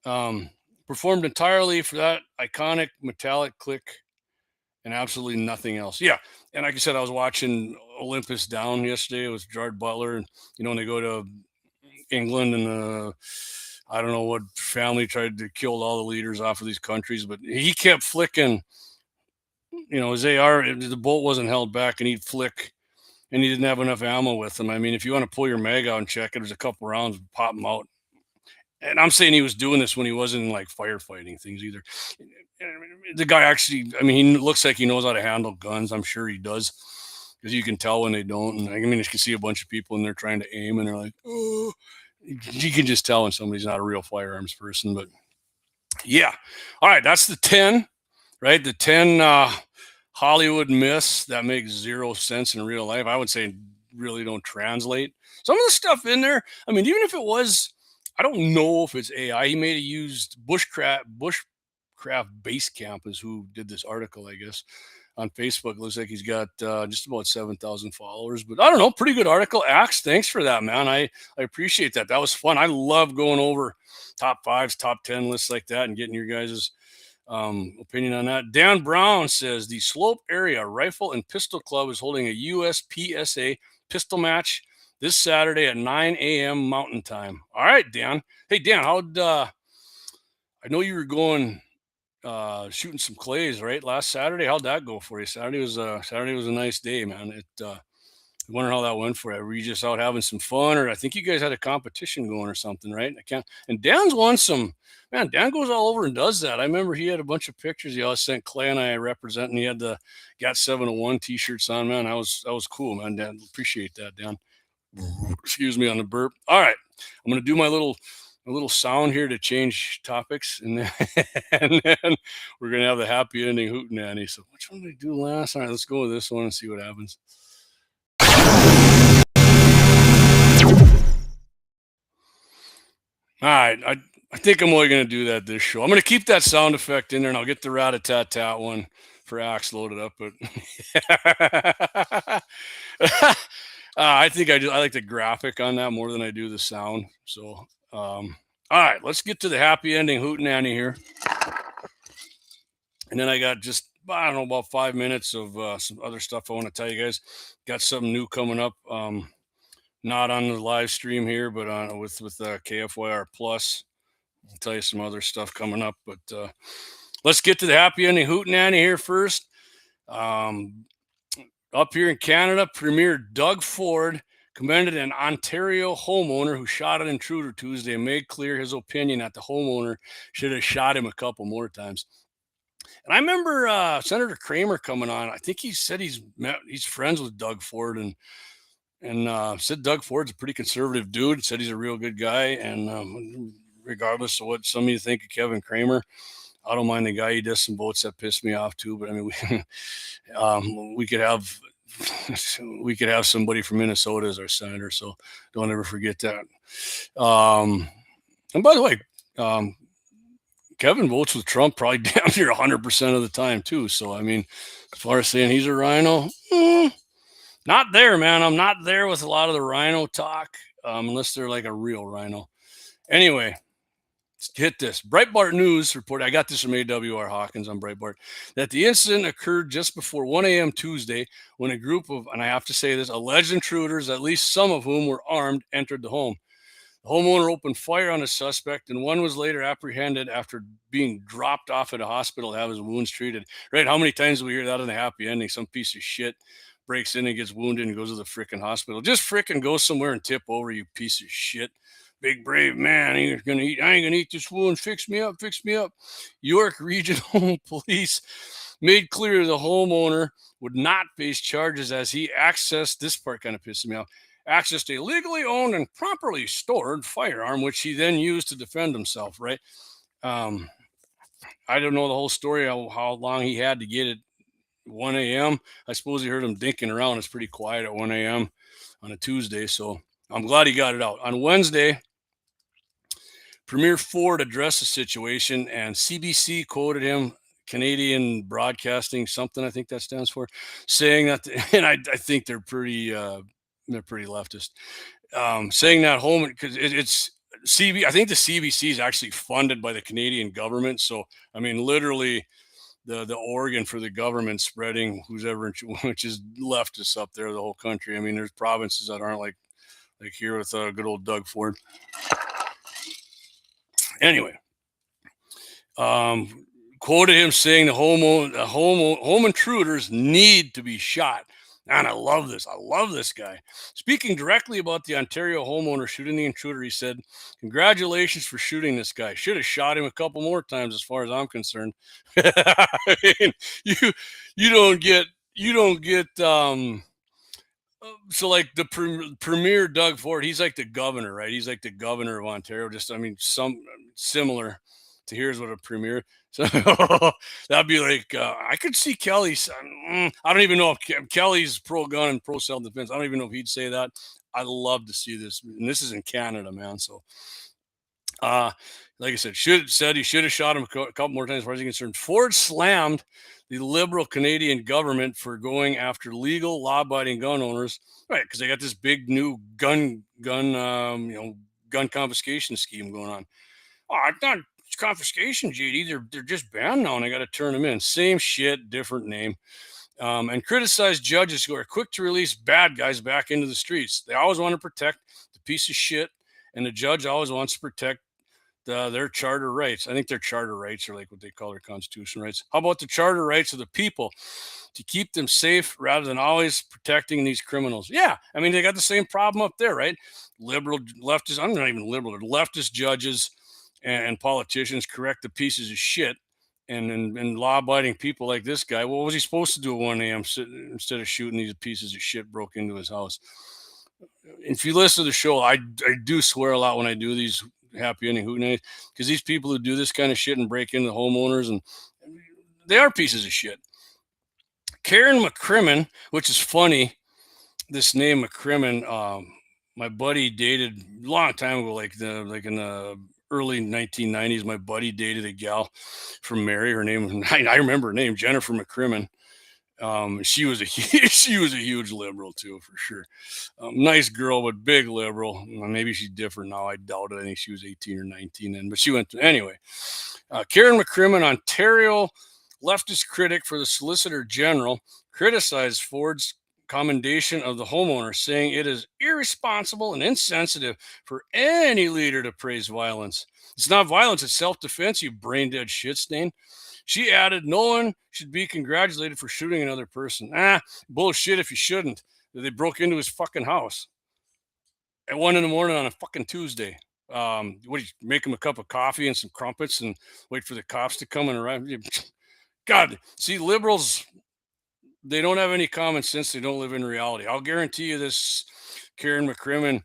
Performed entirely for that iconic metallic click and absolutely nothing else. Yeah. And like I said, I was watching Olympus Down yesterday with Gerard Butler. And, when they go to England and I don't know what family tried to kill all the leaders off of these countries, but he kept flicking, his AR, the bolt wasn't held back and he'd flick and he didn't have enough ammo with him. I mean, if you want to pull your mag out and check it, there's a couple rounds, pop them out. And I'm saying he was doing this when he wasn't in like firefighting things either. The guy actually, I mean, he looks like he knows how to handle guns. I'm sure he does, because you can tell when they don't. And I mean, you can see a bunch of people and they're trying to aim and they're like, oh, you can just tell when somebody's not a real firearms person. But yeah, all right, that's the 10, right? The 10 Hollywood myths that make zero sense in real life. I would say really don't translate. Some of the stuff in there, I mean, even if it was, I don't know if it's AI. He may have used Bushcraft Base Camp is who did this article, I guess, on Facebook. Looks like he's got just about 7,000 followers, but I don't know. Pretty good article. Axe, thanks for that, man. I appreciate that. That was fun. I love going over top fives, top 10 lists like that and getting your guys' opinion on that. Dan Brown says the Slope Area Rifle and Pistol Club is holding a USPSA pistol match this Saturday at 9 a.m. Mountain Time. All right, Dan. Hey, Dan, how'd I know you were going shooting some clays right last Saturday? How'd that go for you? Saturday was a nice day, man. I wonder how that went for you. Were you just out having some fun, or I think you guys had a competition going or something, right? I can't. And Dan's won some. Man, Dan goes all over and does that. I remember he had a bunch of pictures. He always sent Clay and I representing. He had the Got 701 t-shirts on, man. That was cool, man. Dan, appreciate that, Dan. Excuse me on the burp. All right, I'm gonna do my little sound here to change topics, and then, and then we're gonna have the happy ending Hootenanny. So which one did I do last? All right, let's go with this one and see what happens. All right, I think I'm only going to do that this show. I'm going to keep that sound effect in there, and I'll get the rat-a-tat-tat one for Axe loaded up. But I think I like the graphic on that more than I do the sound. So, all right, let's get to the happy ending Hootenanny here. And then I got just, I don't know, about 5 minutes of some other stuff I want to tell you guys. Got something new coming up. Not on the live stream here, but on with KFYR Plus. I'll tell you some other stuff coming up, but let's get to the happy ending Hootenanny here first. Up here in Canada, Premier Doug Ford commended an Ontario homeowner who shot an intruder Tuesday and made clear his opinion that the homeowner should have shot him a couple more times. And I remember Senator Kramer coming on. I think he said he's friends with Doug Ford and said Doug Ford's a pretty conservative dude. Said he's a real good guy, and regardless of what some of you think of Kevin Kramer, I don't mind the guy. He does some votes that piss me off too. But I mean, we could have somebody from Minnesota as our senator, so don't ever forget that. And by the way, Kevin votes with Trump probably damn near 100% of the time too. So I mean, as far as saying he's a rhino, not there, man. I'm not there with a lot of the rhino talk, unless they're like a real rhino. Anyway, let's hit this. Breitbart News reported, I got this from AWR Hawkins on Breitbart, that the incident occurred just before 1 a.m. Tuesday when a group of, and I have to say this, alleged intruders, at least some of whom were armed, entered the home. The homeowner opened fire on the suspect, and one was later apprehended after being dropped off at a hospital to have his wounds treated. Right? How many times do we hear that in the happy ending? Some piece of shit breaks in and gets wounded and goes to the freaking hospital. Just freaking go somewhere and tip over, you piece of shit. Big brave man. I ain't gonna eat this wound. Fix me up. York Regional Police made clear the homeowner would not face charges as he accessed, this part kind of pissed me off, accessed a legally owned and properly stored firearm, which he then used to defend himself, right? I don't know the whole story, how long he had to get it. 1 a.m. I suppose he heard him dinking around. It's pretty quiet at 1 a.m. on a Tuesday, so I'm glad he got it out. On Wednesday, Premier Ford addressed the situation, and CBC quoted him, Canadian Broadcasting, something I think that stands for, saying that, and I think they're pretty leftist, saying that home, because it's I think the CBC is actually funded by the Canadian government. So, I mean, literally, the organ for the government spreading which is leftist up there, the whole country. I mean, there's provinces that aren't like here with good old Doug Ford. Anyway, quoted him saying the home intruders need to be shot. And I love this. I love this guy. Speaking directly about the Ontario homeowner shooting the intruder, he said, "Congratulations for shooting this guy. Should have shot him a couple more times, as far as I'm concerned." I mean, you don't get so like the Premier Doug Ford, he's like the governor, right? He's like the governor of Ontario. Just, I mean, some similar. to here's what a premier. So that'd be like I could see Kelly. I don't even know if Kelly's pro gun and pro self defense. I don't even know if he'd say that. I love to see this, and this is in Canada, man. So, like I said, he should have shot him a couple more times as far as he's concerned. Ford slammed the liberal Canadian government for going after legal, law-abiding gun owners, right? Because they got this big new gun confiscation scheme going on. Oh, it's not confiscation, JD. They're just banned now, and I got to turn them in. Same shit, different name. And criticize judges who are quick to release bad guys back into the streets. They always want to protect the piece of shit, and the judge always wants to protect their charter rights. I think their charter rights are like what they call their constitutional rights. How about the charter rights of the people to keep them safe rather than always protecting these criminals? Yeah, I mean, they got the same problem up there, right? Liberal, leftist, I'm not even liberal, they're leftist judges and politicians correct the pieces of shit. And law-abiding people like this guy, what was he supposed to do at 1 a.m. instead of shooting these pieces of shit broke into his house? If you listen to the show, I do swear a lot when I do these happy ending hootenannies, because these people who do this kind of shit and break into homeowners, and they are pieces of shit. Karen McCrimmon, which is funny, this name McCrimmon, my buddy dated a long time ago, like in the early 1990s. My buddy dated a gal from Mary. Her name, I remember her name, Jennifer McCrimmon. She was a huge liberal too, for sure. Nice girl, but big liberal. Maybe she's different now. I doubt it. I think she was 18 or 19 then, but she went to, anyway. Karen McCrimmon, Ontario leftist critic for the Solicitor General, criticized Ford's commendation of the homeowner, saying it is irresponsible and insensitive for any leader to praise violence. It's not violence, it's self-defense, you brain-dead shit stain. She added, no one should be congratulated for shooting another person. Bullshit if you shouldn't. They broke into his fucking house at 1 a.m. on a fucking Tuesday. What do you make him a cup of coffee and some crumpets and wait for the cops to come and arrive? God, see, liberals, they don't have any common sense. They don't live in reality. I'll guarantee you this, Karen McCrimmon,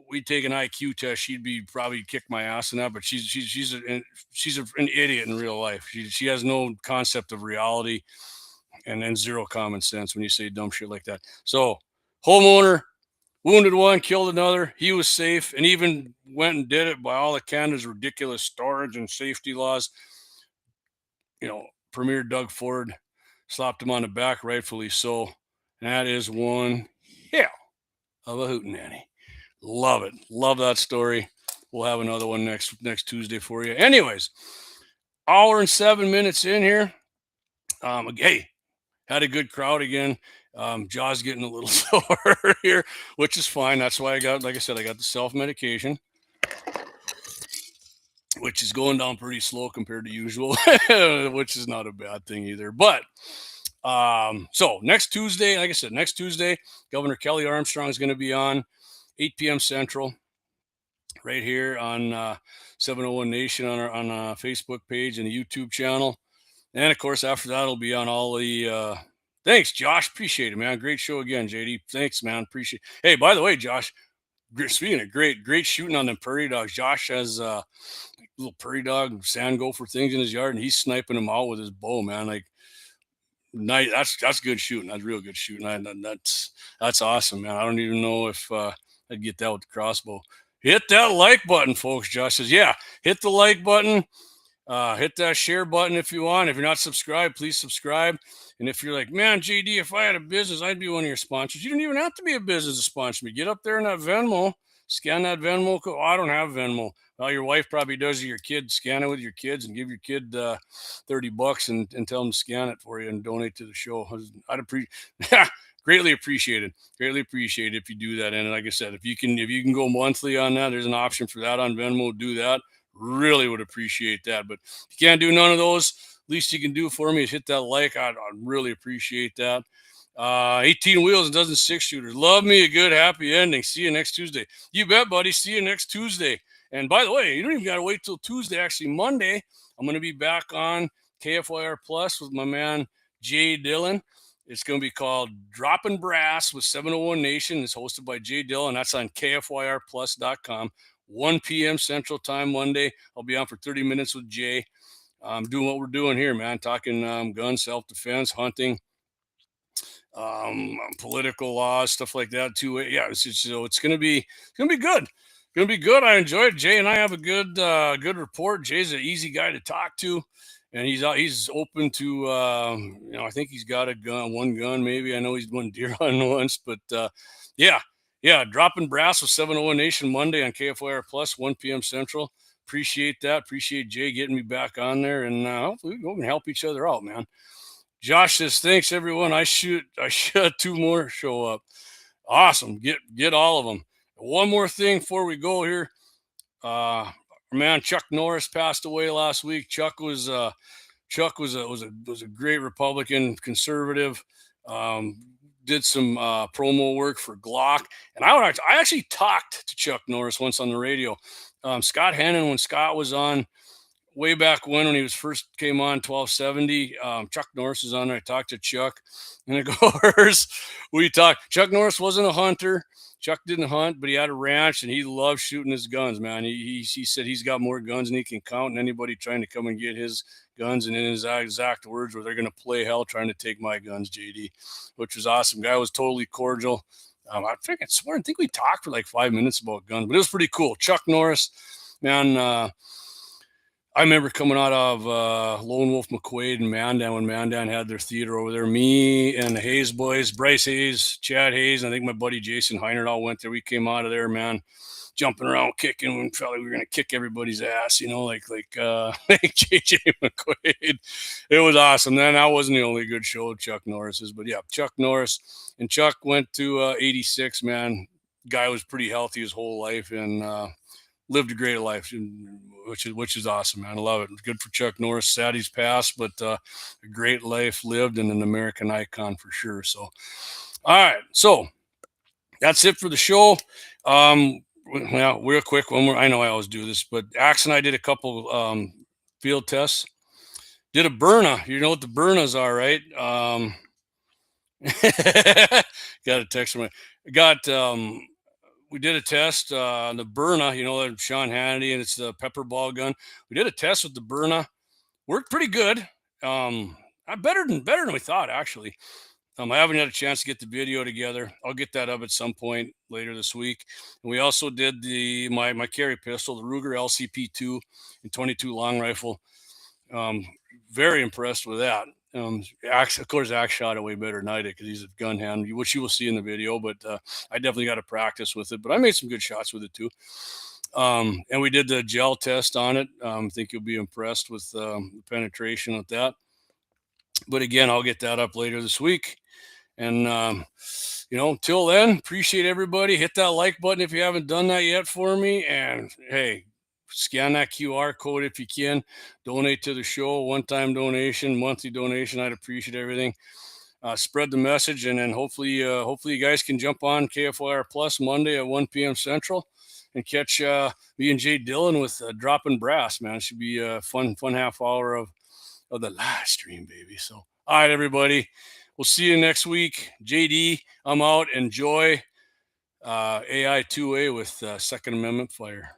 we'd take an IQ test, she'd be probably kick my ass in that, but she's an idiot in real life. She has no concept of reality and zero common sense when you say dumb shit like that. So, homeowner wounded one, killed another. He was safe, and even went and did it by all of Canada's ridiculous storage and safety laws. Premier Doug Ford slapped him on the back, rightfully so. And that is one hell of a hootenanny. Love it. Love that story. We'll have another one next Tuesday for you. Anyways, hour and 7 minutes in here. Hey, had a good crowd again. Jaw's getting a little sore here, which is fine. That's why I got the self-medication, which is going down pretty slow compared to usual, which is not a bad thing either. But so next Tuesday, like I said, Governor Kelly Armstrong is going to be on 8 p.m. Central, right here on 701 Nation on our Facebook page and the YouTube channel. And of course, after that, it'll be on all the. Thanks, Josh. Appreciate it, man. Great show again, JD. Thanks, man. Appreciate it. Hey, by the way, Josh, speaking of great shooting on them prairie dogs. Josh has little prairie dog sand gopher things in his yard, and he's sniping them out with his bow, man. Like, nice. That's good shooting. That's real good shooting. That's awesome, man. I don't even know if I'd get that with the crossbow. Hit that like button, folks. Josh says, yeah, hit the like button. Hit that share button if you want. If you're not subscribed, please subscribe. And if you're like, man, JD, if I had a business, I'd be one of your sponsors. You don't even have to be a business to sponsor me. Get up there in that Venmo, scan that Venmo code. Oh, I don't have Venmo. Well, your wife probably does. Your kid, scan it with your kids and give your kid $30 and tell them to scan it for you and donate to the show. I'd appreciate. Greatly appreciated. Greatly appreciate it if you do that. And like I said, if you can go monthly on that, there's an option for that on Venmo. Do that. Really would appreciate that. But if you can't do none of those, least you can do for me is hit that like. I'd really appreciate that. 18 wheels and dozen 6-shooters. Love me a good happy ending. See you next Tuesday. You bet, buddy. See you next Tuesday. And by the way, you don't even got to wait till Tuesday. Actually, Monday, I'm going to be back on KFYR Plus with my man Jay Dillon. It's going to be called Dropping Brass with 701 Nation. It's hosted by Jay Dillon. That's on KFYRplus.com. 1 p.m. Central Time Monday. I'll be on for 30 minutes with Jay. Doing what we're doing here, man. Talking guns, self-defense, hunting, political laws, stuff like that too. Yeah, it's gonna be good. Gonna be good. I enjoy it. Jay and I have a good rapport. Jay's an easy guy to talk to, and he's open to I think he's got a gun, one gun maybe. I know he's won deer hunting once, but yeah, dropping brass with 701 Nation Monday on KFYR Plus, 1 p.m. Central. Appreciate that. Appreciate Jay getting me back on there, and hopefully we can help each other out, man. Josh says, thanks everyone. I should 2 more show up. Awesome. Get all of them. One more thing before we go here. Our man Chuck Norris passed away last week. Chuck was a great Republican conservative. Did some promo work for Glock, and I actually talked to Chuck Norris once on the radio. Scott Hannon, when Scott was on way back when he was first came on 1270, Chuck Norris is on there. I talked to Chuck, and of course we talked. Chuck Norris wasn't a hunter. Chuck didn't hunt, but he had a ranch, and he loved shooting his guns, man. He said he's got more guns than he can count, and anybody trying to come and get his guns, and in his exact words were, they're going to play hell trying to take my guns, JD, which was awesome. Guy was totally cordial. I think we talked for like 5 minutes about guns, but it was pretty cool. Chuck Norris, man, I remember coming out of Lone Wolf McQuaid and Mandan when Mandan had their theater over there. Me and the Hayes boys, Bryce Hayes, Chad Hayes, and I think my buddy Jason Heinert all went there. We came out of there, man, jumping around, kicking. We felt like we were going to kick everybody's ass, like JJ McQuaid. It was awesome. Then that wasn't the only good show Chuck Norris's, but yeah, Chuck Norris. And Chuck went to 86, man. Guy was pretty healthy his whole life and lived a great life, which is awesome, man. I love it. Good for Chuck Norris. Sad he's passed, but a great life lived and an American icon for sure. So, all right. So that's it for the show. Well, real quick, one more. I know I always do this, but Axe and I did a couple field tests. Did a Berna. You know what the Bernas are, right? Got a text from me. We did a test on the Berna, Sean Hannity, and it's the pepper ball gun. We did a test with the Berna. Worked pretty good. Better than we thought, actually. I haven't had a chance to get the video together. I'll get that up at some point later this week. And we also did my carry pistol, the Ruger LCP2 and 22 long rifle. Very impressed with that. Of course, Axe shot it way better than I did because he's a gun hand, which you will see in the video. But I definitely got to practice with it. But I made some good shots with it too. And we did the gel test on it. I think you'll be impressed with the penetration with that. But again, I'll get that up later this week. And till then, appreciate everybody. Hit that like button if you haven't done that yet for me. And hey, scan that QR code if you can. Donate to the show. One-time donation, monthly donation. I'd appreciate everything. Spread the message, and then hopefully you guys can jump on KFYR Plus Monday at 1 p.m. Central and catch me and Jay Dillon with Dropping Brass, man. It should be a fun half hour of the live stream, baby. So, all right, everybody. We'll see you next week. JD, I'm out. Enjoy AI 2A with Second Amendment fire.